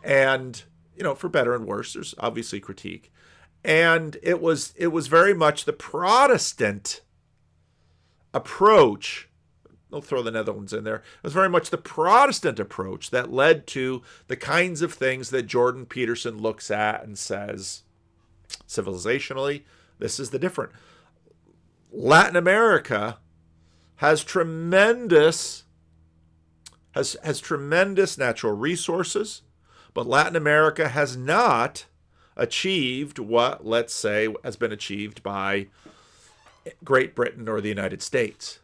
and for better and worse, there's obviously critique. And it was very much the Protestant approach. I'll throw the Netherlands in there. It was very much the Protestant approach that led to the kinds of things that Jordan Peterson looks at and says, civilizationally, this is the different. Latin America has tremendous natural resources, but Latin America has not achieved what, let's say, has been achieved by Great Britain or the United States.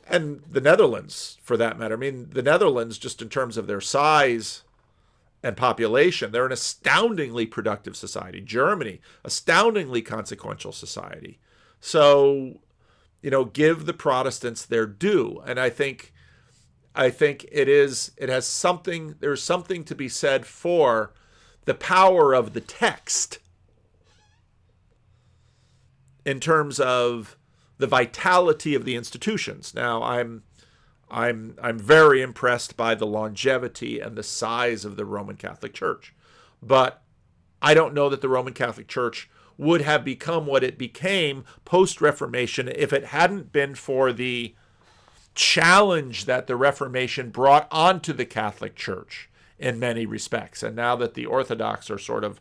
And the Netherlands, for that matter. I mean, the Netherlands, just in terms of their size and population, they're an astoundingly productive society. Germany, astoundingly consequential society. So, give the Protestants their due. And I think there's something to be said for the power of the text in terms of the vitality of the institutions. Now, I'm very impressed by the longevity and the size of the Roman Catholic Church, but I don't know that the Roman Catholic Church would have become what it became post-Reformation if it hadn't been for the challenge that the Reformation brought onto the Catholic Church in many respects. And now that the Orthodox are sort of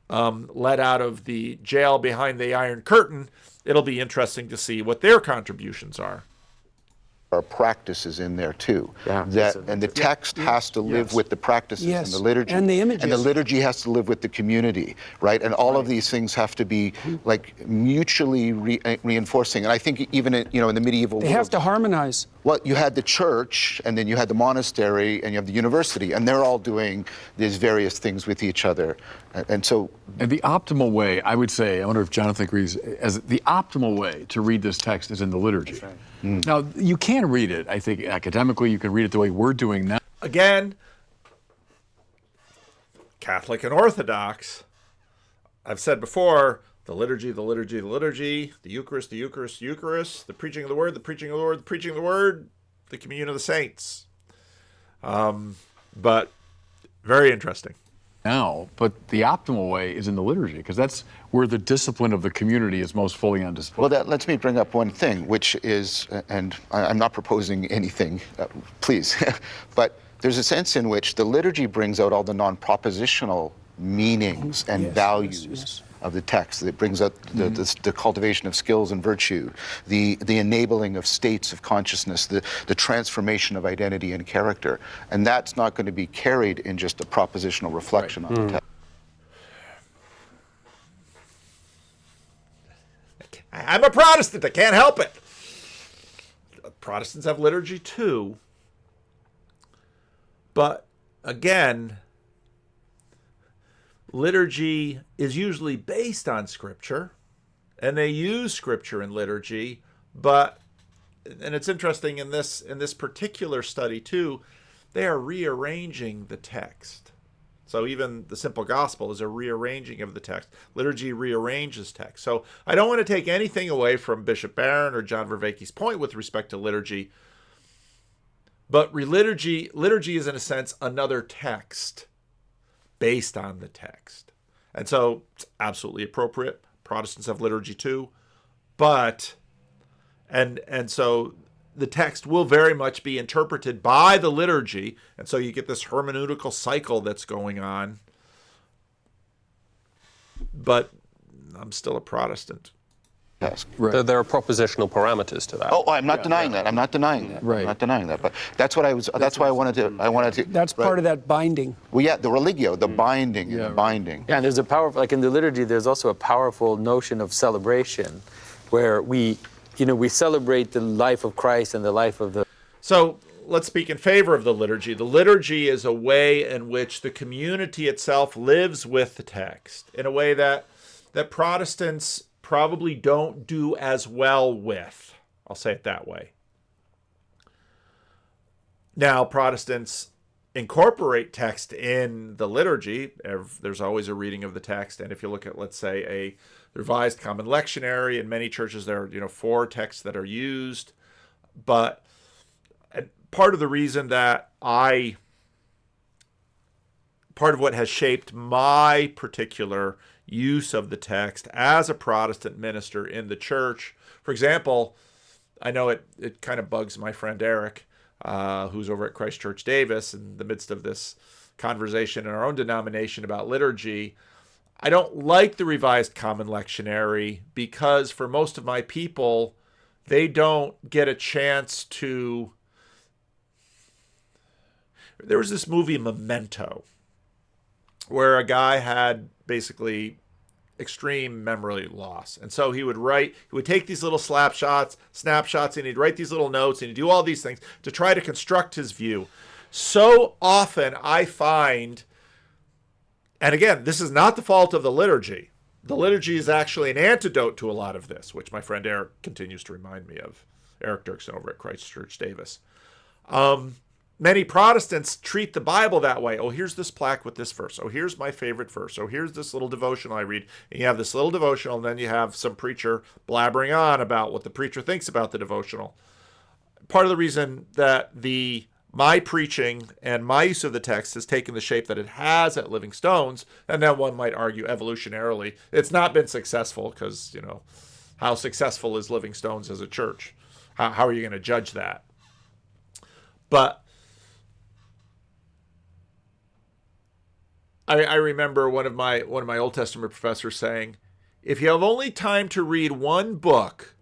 let out of the jail behind the Iron Curtain, it'll be interesting to see what their contributions are. Our practices in there too. And the text has to live with the practices and the liturgy. And the images. And the liturgy has to live with the community, right? And all of these things have to be like mutually reinforcing. And I think even in the medieval world, they have to harmonize. Well, you had the church, and then you had the monastery, and you have the university, and they're all doing these various things with each other. And the optimal way, I would say, I wonder if Jonathan agrees, as the optimal way to read this text is in the liturgy. That's right. Now, you can read it, I think, academically, you can read it the way we're doing now. Again, Catholic and Orthodox, I've said before, the liturgy, the liturgy, the liturgy, the Eucharist, the Eucharist, the Eucharist, the preaching of the word, the preaching of the word, the preaching of the word, the communion of the saints. But very interesting. Now, but the optimal way is in the liturgy, because that's where the discipline of the community is most fully on display. Well, that lets me bring up one thing, which is, and I'm not proposing anything, please, but there's a sense in which the liturgy brings out all the non-propositional meanings and values of the text. It brings out the cultivation of skills and virtue, the enabling of states of consciousness, the transformation of identity and character. And that's not going to be carried in just a propositional reflection on the text. I'm a Protestant. I can't help it. Protestants have liturgy too. But again, liturgy is usually based on Scripture, and they use Scripture in liturgy. But, and it's interesting in this particular study too, they are rearranging the text. So even the simple gospel is a rearranging of the text. Liturgy rearranges text. So I don't want to take anything away from Bishop Barron or John Vervaeke's point with respect to liturgy, but liturgy is in a sense another text based on the text. And so it's absolutely appropriate. Protestants have liturgy too, but and so the text will very much be interpreted by the liturgy, and so you get this hermeneutical cycle that's going on. But I'm still a Protestant. Yes. Right. There are propositional parameters to that. Oh, I'm not denying that. I'm not denying that. Right. I'm not denying that. But that's what I was. That's why I wanted to. That's part of that binding. Well, yeah, the religio, the binding, and the binding. Yeah, and there's a powerful, like in the liturgy, there's also a powerful notion of celebration, where we celebrate the life of Christ and the life of the. So let's speak in favor of the liturgy. The liturgy is a way in which the community itself lives with the text in a way that Protestants probably don't do as well with. I'll say it that way. Now, Protestants incorporate text in the liturgy. There's always a reading of the text. And if you look at, let's say, a Revised Common Lectionary, in many churches there are 4 texts that are used. But part of the reason that part of what has shaped my particular use of the text as a Protestant minister in the church, for example, I know it kind of bugs my friend Eric, who's over at Christ Church Davis, in the midst of this conversation in our own denomination about liturgy. I don't like the Revised Common Lectionary because for most of my people, they don't get a chance to. There was this movie Memento where a guy had basically extreme memory loss. And so he would take these little snapshots, and he'd write these little notes, and he'd do all these things to try to construct his view. So often I find, and again, this is not the fault of the liturgy. The liturgy is actually an antidote to a lot of this, which my friend Eric continues to remind me of. Eric Dirksen over at Christ Church Davis. Many Protestants treat the Bible that way. Oh, here's this plaque with this verse. Oh, here's my favorite verse. Oh, here's this little devotional I read. And you have this little devotional, and then you have some preacher blabbering on about what the preacher thinks about the devotional. Part of the reason that my preaching and my use of the text has taken the shape that it has at Living Stones, and then one might argue evolutionarily, it's not been successful because, how successful is Living Stones as a church? How are you going to judge that? But I remember one of my Old Testament professors saying, if you have only time to read one book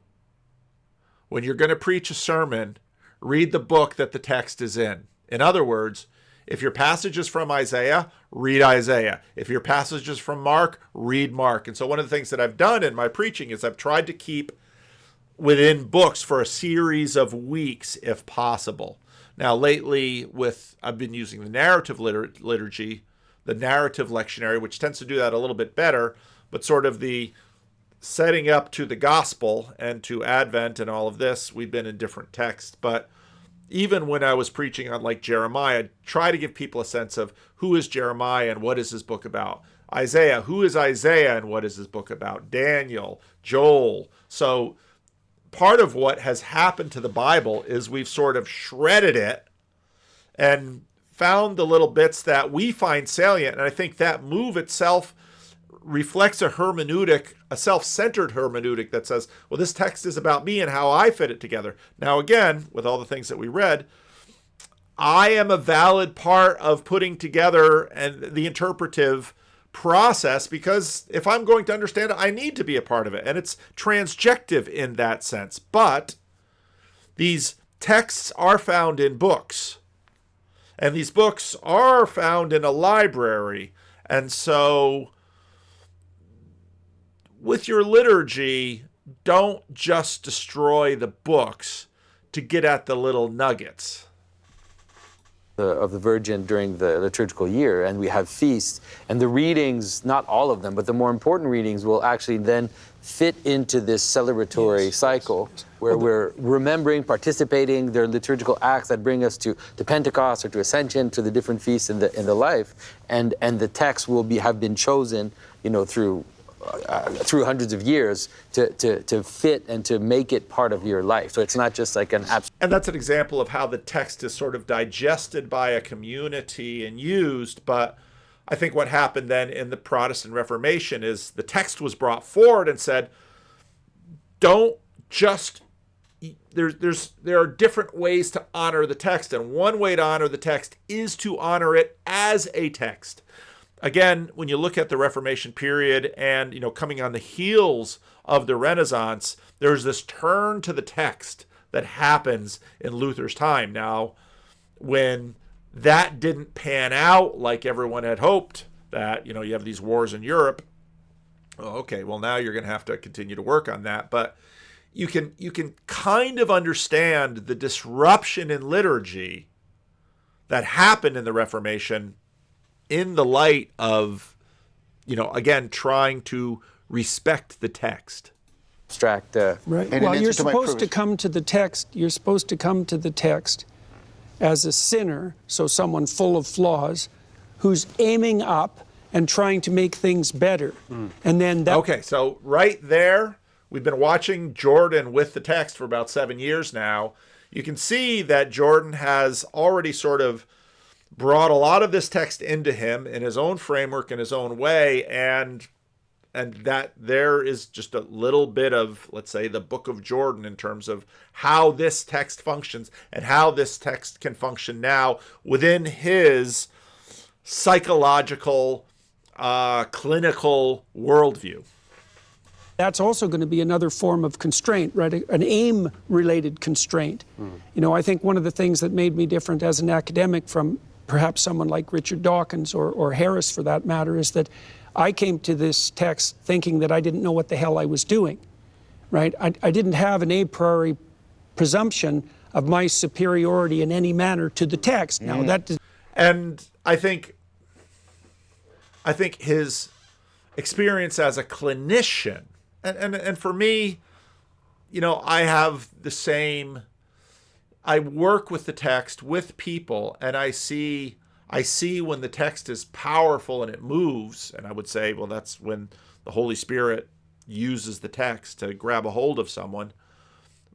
when you're going to preach a sermon, read the book that the text is in. In other words, if your passage is from Isaiah, read Isaiah. If your passage is from Mark, read Mark. And so one of the things that I've done in my preaching is I've tried to keep within books for a series of weeks if possible. Now lately I've been using the narrative liturgy, the narrative lectionary, which tends to do that a little bit better, but sort of the setting up to the gospel and to Advent and all of this, we've been in different texts. But even when I was preaching on like Jeremiah, try to give people a sense of who is Jeremiah and what is his book about. Isaiah, who is Isaiah and what is his book about? Daniel, Joel. So part of what has happened to the Bible is we've sort of shredded it and found the little bits that we find salient. And I think that move itself reflects a hermeneutic, a self-centered hermeneutic that says, well, this text is about me and how I fit it together. Now, again, with all the things that we read, I am a valid part of putting together and the interpretive process, because if I'm going to understand it, I need to be a part of it. And it's transjective in that sense. But these texts are found in books. And these books are found in a library. And so with your liturgy, don't just destroy the books to get at the little nuggets. Of the Virgin during the liturgical year, and we have feasts, and the readings, not all of them, but the more important readings will actually then fit into this celebratory cycle where we're remembering, participating, their liturgical acts that bring us to Pentecost or to Ascension, to the different feasts in the life, and the texts will have been chosen, through hundreds of years to fit and to make it part of your life. So it's not just like an abstract. And that's an example of how the text is sort of digested by a community and used. But I think what happened then in the Protestant Reformation is the text was brought forward and said, don't just, there are different ways to honor the text. And one way to honor the text is to honor it as a text. Again, when you look at the Reformation period and, coming on the heels of the Renaissance, there's this turn to the text that happens in Luther's time. Now, when that didn't pan out like everyone had hoped, that, you have these wars in Europe, okay, well, now you're going to have to continue to work on that. But you can kind of understand the disruption in liturgy that happened in the Reformation in the light of, again, trying to respect the text. Abstract. Right. And Well, in you're answer to my supposed to come to the text. You're supposed to come to the text as a sinner, so someone full of flaws, who's aiming up and trying to make things better. And then that. Okay, so right there, we've been watching Jordan with the text for about 7 years now. You can see that Jordan has already sort of brought a lot of this text into him in his own framework, in his own way, and that there is just a little bit of, let's say, the Book of Jordan in terms of how this text functions and how this text can function now within his psychological, clinical worldview. That's also going to be another form of constraint, right? An aim-related constraint. I think one of the things that made me different as an academic from perhaps someone like Richard Dawkins or Harris, for that matter, is that I came to this text thinking that I didn't know what the hell I was doing, right? I didn't have an a priori presumption of my superiority in any manner to the text. Now And I think his experience as a clinician, and for me, I have the same. I work with the text with people, and I see when the text is powerful and it moves, and I would say, well, that's when the Holy Spirit uses the text to grab a hold of someone.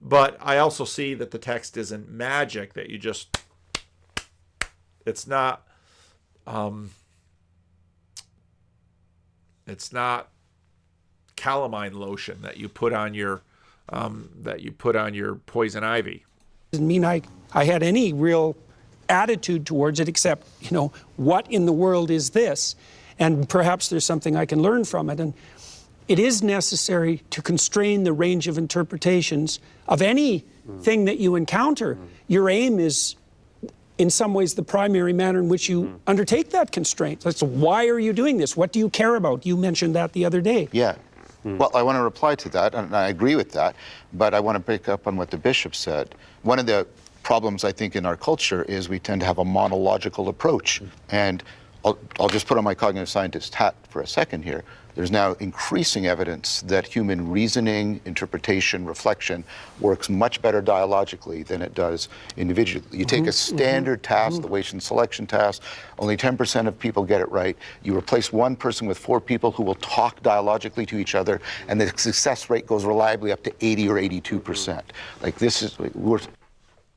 But I also see that the text isn't magic, that you just, it's not calamine lotion that you put on your poison ivy. doesn't mean I had any real attitude towards it, except, what in the world is this? And perhaps there's something I can learn from it. And it is necessary to constrain the range of interpretations of anything that you encounter. Your aim is, in some ways, the primary manner in which you undertake that constraint. So why are you doing this? What do you care about? You mentioned that the other day. Yeah. Well, I want to reply to that, and I agree with that, but I want to pick up on what the bishop said. One of the problems, I think, in our culture is we tend to have a monological approach. And I'll just put on my cognitive scientist hat for a second here. There's now increasing evidence that human reasoning, interpretation, reflection works much better dialogically than it does individually. You take a standard task, the weights and selection task, only 10% of people get it right. You replace one person with 4 people who will talk dialogically to each other, and the success rate goes reliably up to 80 or 82%. Like, this is, we're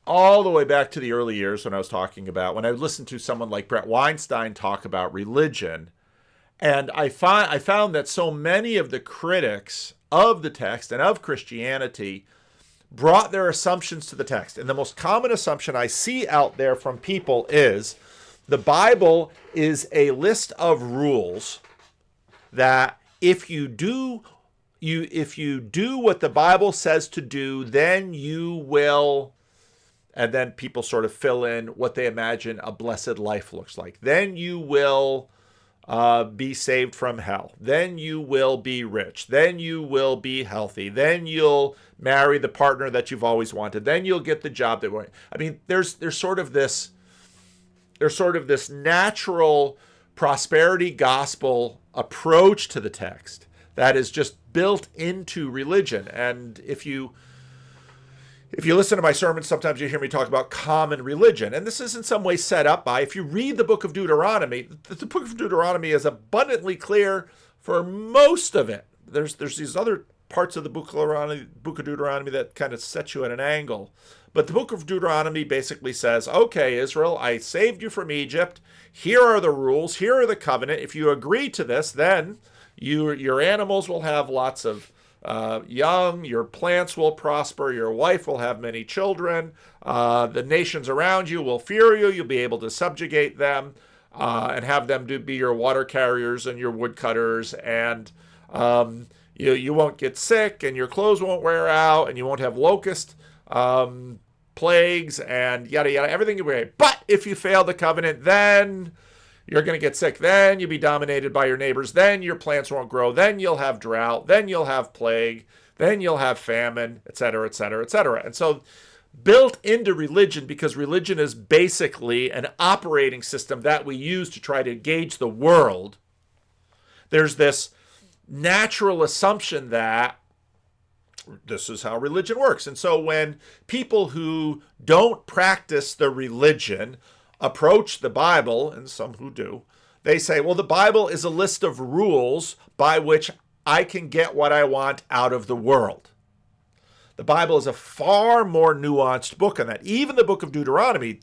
all the way back to the early years when I was talking about, when I listened to someone like Brett Weinstein talk about religion, and I found that so many of the critics of the text and of Christianity brought their assumptions to the text. And the most common assumption I see out there from people is the Bible is a list of rules that if you do what the Bible says to do, then you will, and then people sort of fill in what they imagine a blessed life looks like. Then you will be saved from hell. Then you will be rich. Then you will be healthy. Then you'll marry the partner that you've always wanted. Then you'll get the job that you want. I mean, there's sort of this natural prosperity gospel approach to the text that is just built into religion. And if you listen to my sermons, sometimes you hear me talk about common religion. And this is in some way set up by, if you read the book of Deuteronomy, the book of Deuteronomy is abundantly clear for most of it. There's these other parts of the book of Deuteronomy that kind of set you at an angle. But the book of Deuteronomy basically says, okay, Israel, I saved you from Egypt. Here are the rules. Here are the covenant. If you agree to this, then your animals will have lots of young, your plants will prosper, your wife will have many children, the nations around you will fear you, you'll be able to subjugate them and have them be your water carriers and your woodcutters, and you won't get sick, and your clothes won't wear out, and you won't have locust plagues, and yada yada, everything you wear. But if you fail the covenant, then you're going to get sick. Then you'll be dominated by your neighbors. Then your plants won't grow. Then you'll have drought. Then you'll have plague. Then you'll have famine, etc., etc., etc. And so built into religion, because religion is basically an operating system that we use to try to gauge the world, there's this natural assumption that this is how religion works. And so when people who don't practice the religion approach the Bible, and some who do, they say, well, the Bible is a list of rules by which I can get what I want out of the world. The Bible is a far more nuanced book on that. Even the book of Deuteronomy,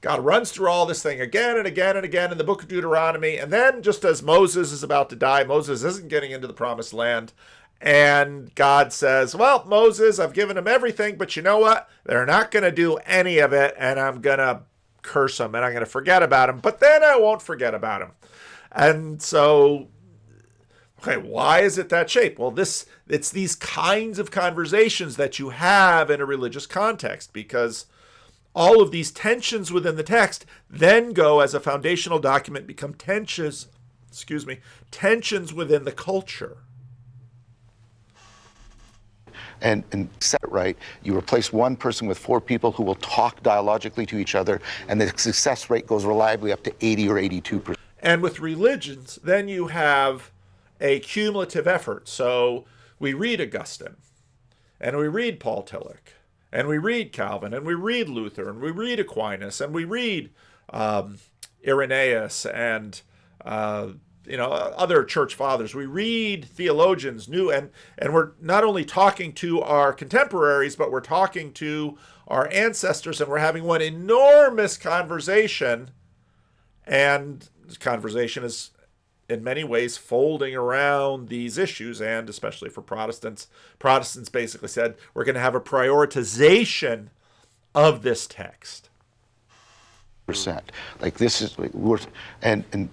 God runs through all this thing again and again and again in the book of Deuteronomy. And then just as Moses is about to die, Moses isn't getting into the promised land. And God says, well, Moses, I've given him everything, but you know what? They're not going to do any of it, and I'm going to curse them, and I'm going to forget about them, but then I won't forget about them. And so, okay, why is it that shape? Well, it's these kinds of conversations that you have in a religious context, because all of these tensions within the text then go, as a foundational document, become tensions within the culture. And set it right, you replace one person with 4 people who will talk dialogically to each other, and the success rate goes reliably up to 80 or 82%. And with religions, then you have a cumulative effort. So we read Augustine, and we read Paul Tillich, and we read Calvin, and we read Luther, and we read Aquinas, and we read Irenaeus, and other church fathers. We read theologians, and we're not only talking to our contemporaries, but we're talking to our ancestors, and we're having one enormous conversation. And this conversation is in many ways folding around these issues, and especially for Protestants basically said, we're going to have a prioritization of this text. Like this is, and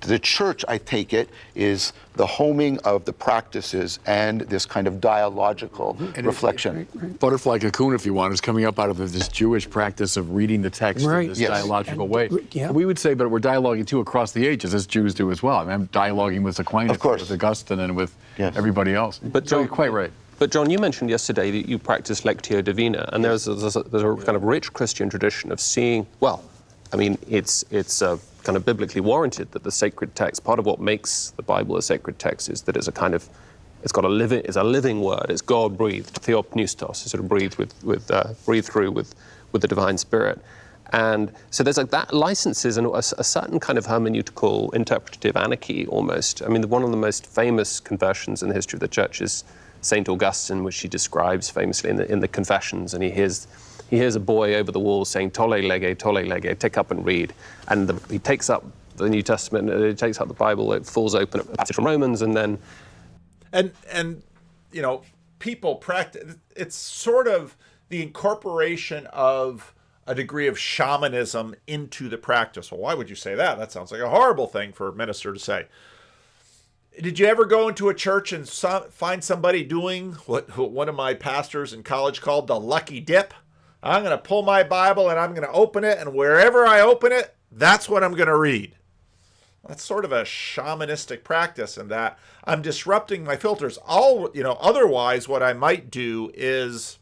the church, I take it, is the homing of the practices and this kind of dialogical reflection. Butterfly cocoon, if you want, is coming up out of this Jewish practice of reading the text in this dialogical way. Yeah. We would say, but we're dialoguing too across the ages, as Jews do as well. I mean, I'm dialoguing with Aquinas, of course, with Augustine, and with everybody else. But so you're quite right. But John, you mentioned yesterday that you practice Lectio Divina, and there's a kind of rich Christian tradition of seeing, well, I mean, it's kind of biblically warranted that the sacred text, part of what makes the Bible a sacred text is that it's a living word, it's God breathed, theopneustos, it's sort of breathed through with the divine spirit. And so there's like that licenses and a certain kind of hermeneutical interpretative anarchy almost. I mean, one of the most famous conversions in the history of the church is St. Augustine, which he describes famously in the Confessions, and he hears a boy over the wall saying, tolle lege, take up and read. And he takes up the New Testament, he takes up the Bible, it falls open, a passage from Romans, and then... And people practice, it's sort of the incorporation of a degree of shamanism into the practice. Well, why would you say that? That sounds like a horrible thing for a minister to say. Did you ever go into a church and find somebody doing what one of my pastors in college called the lucky dip? I'm going to pull my Bible and I'm going to open it, and wherever I open it, that's what I'm going to read. That's sort of a shamanistic practice in that I'm disrupting my filters. Otherwise what I might do is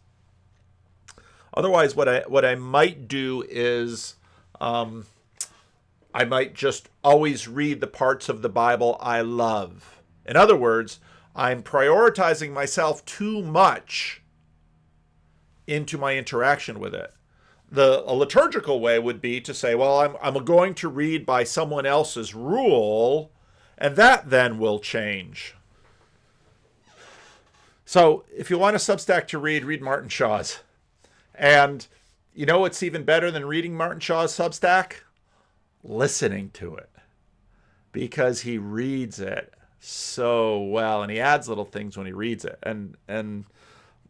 I might just always read the parts of the Bible I love. In other words, I'm prioritizing myself too much into my interaction with it. A liturgical way would be to say, well, I'm going to read by someone else's rule, and that then will change. So if you want a Substack to read Martin Shaw's. And you know what's even better than reading Martin Shaw's Substack? Listening to it. Because he reads it so well, and he adds little things when he reads it.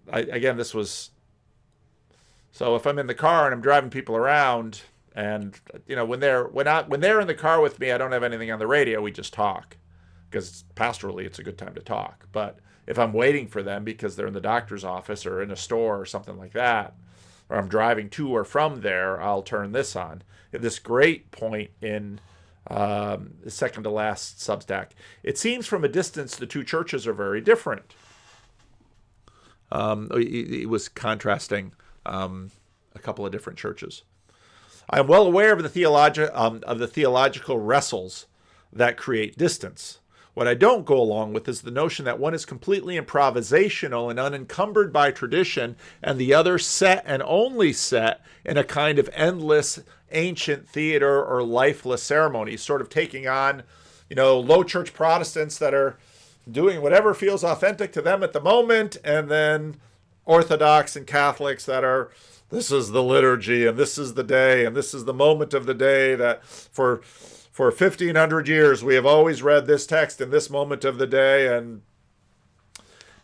Again, this was... So if I'm in the car and I'm driving people around, and when they're in the car with me, I don't have anything on the radio. We just talk, because pastorally it's a good time to talk. But if I'm waiting for them because they're in the doctor's office or in a store or something like that, or I'm driving to or from there, I'll turn this on. This great point in the second to last Substack. It seems from a distance the two churches are very different. He was contrasting a couple of different churches. I am well aware of the theological wrestles that create distance. What I don't go along with is the notion that one is completely improvisational and unencumbered by tradition, and the other set and only set in a kind of endless ancient theater or lifeless ceremony, sort of taking on, low church Protestants that are doing whatever feels authentic to them at the moment, and then Orthodox and Catholics that are, this is the liturgy, and this is the day, and this is the moment of the day that for 1,500 years we have always read this text in this moment of the day. And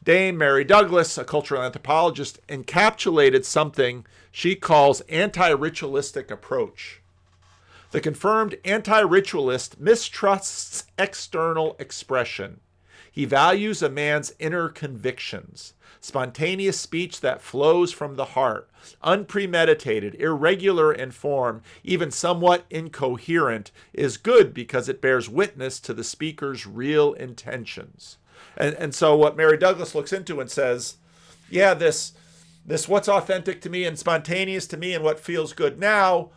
Dame Mary Douglas, a cultural anthropologist, encapsulated something she calls anti-ritualistic approach. The confirmed anti-ritualist mistrusts external expression. He values a man's inner convictions. Spontaneous speech that flows from the heart, unpremeditated, irregular in form, even somewhat incoherent, is good because it bears witness to the speaker's real intentions. And so what Mary Douglas looks into and says, yeah, this what's authentic to me and spontaneous to me and what feels good now,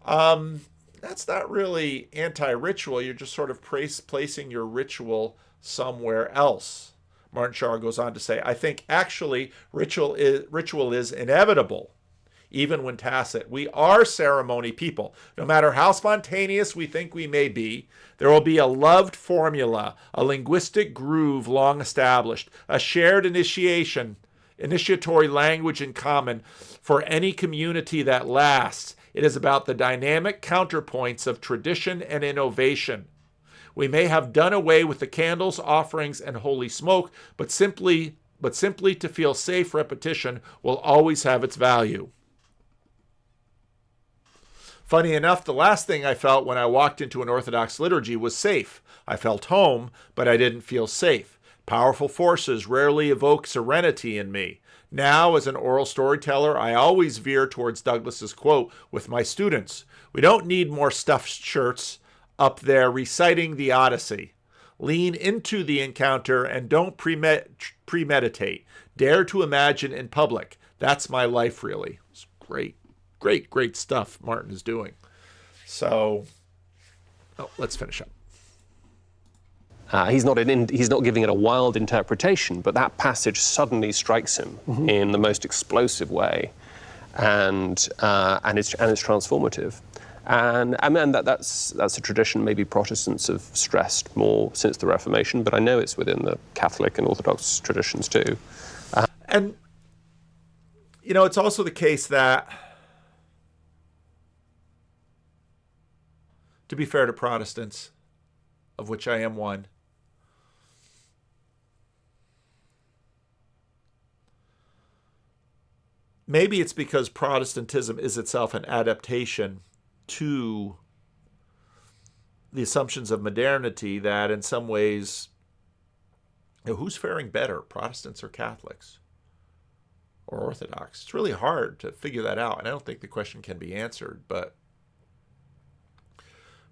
that's not really anti-ritual. You're just sort of placing your ritual somewhere else. Martin Shaw goes on to say, I think actually ritual is inevitable, even when tacit. We are ceremony people. No matter how spontaneous we think we may be, there will be a loved formula, a linguistic groove long established, a shared initiatory language in common for any community that lasts. It is about the dynamic counterpoints of tradition and innovation. We may have done away with the candles, offerings, and holy smoke, but simply to feel safe repetition will always have its value. Funny enough, the last thing I felt when I walked into an Orthodox liturgy was safe. I felt home, but I didn't feel safe. Powerful forces rarely evoke serenity in me. Now, as an oral storyteller, I always veer towards Douglas's quote with my students. We don't need more stuffed shirts up there reciting the Odyssey. Lean into the encounter and don't premeditate. Dare to imagine in public. That's my life, really. It's great stuff Martin is doing. So, let's finish up. He's not giving it a wild interpretation, but that passage suddenly strikes him in the most explosive way, and it's transformative. And that's a tradition maybe Protestants have stressed more since the Reformation, but I know it's within the Catholic and Orthodox traditions too. And, it's also the case that, to be fair to Protestants, of which I am one, maybe it's because Protestantism is itself an adaptation to the assumptions of modernity that in some ways who's faring better, Protestants or Catholics or Orthodox? It's really hard to figure that out, and I don't think the question can be answered. But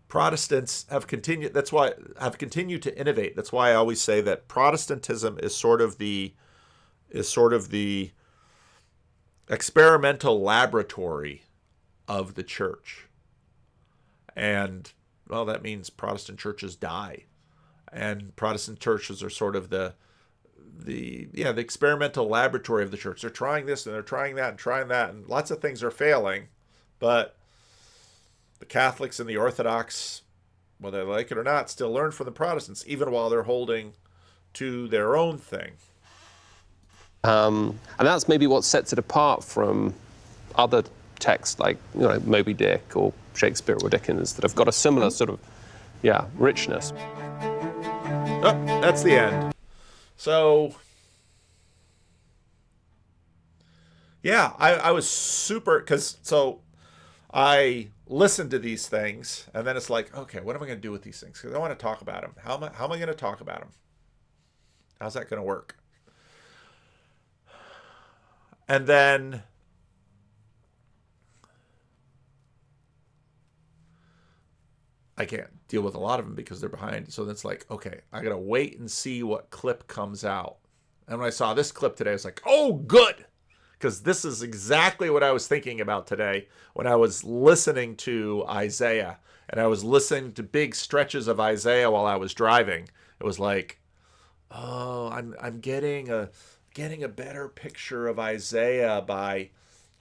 Protestants have continued. That's why have continued to innovate. That's why I always say that Protestantism is sort of the experimental laboratory of the church. And well, that means Protestant churches die, and Protestant churches are sort of the experimental laboratory of the church. They're trying this and they're trying that and trying that, and lots of things are failing. But the Catholics and the Orthodox, whether they like it or not, still learn from the Protestants, even while they're holding to their own thing. And that's maybe what sets it apart from other texts like, Moby Dick or Shakespeare or Dickens that have got a similar sort of, richness. Oh, that's the end. So, yeah, I was super, so I listened to these things, and then it's like, okay, what am I going to do with these things? Because I want to talk about them. How am I going to talk about them? How's that going to work? And then I can't deal with a lot of them because they're behind. So that's like, okay, I got to wait and see what clip comes out. And when I saw this clip today, I was like, oh, good. Because this is exactly what I was thinking about today when I was listening to Isaiah. And I was listening to big stretches of Isaiah while I was driving. It was like, oh, I'm getting a better picture of Isaiah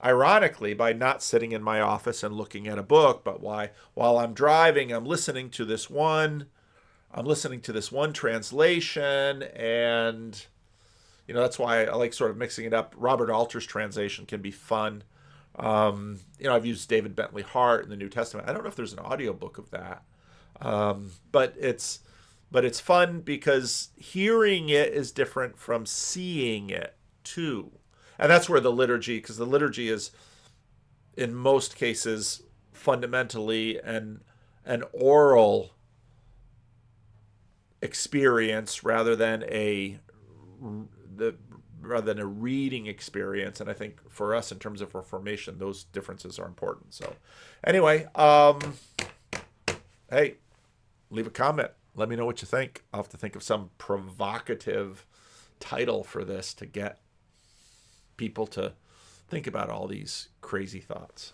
ironically, by not sitting in my office and looking at a book, but while I'm driving, I'm listening to this one translation, and that's why I like sort of mixing it up. Robert Alter's translation can be fun. I've used David Bentley Hart in the New Testament. I don't know if there's an audiobook of that, but it's fun because hearing it is different from seeing it too. And that's where the liturgy, because the liturgy is, in most cases, fundamentally an oral experience rather than a reading experience. And I think for us, in terms of Reformation, those differences are important. So, anyway, hey, leave a comment. Let me know what you think. I'll have to think of some provocative title for this to get people to think about all these crazy thoughts.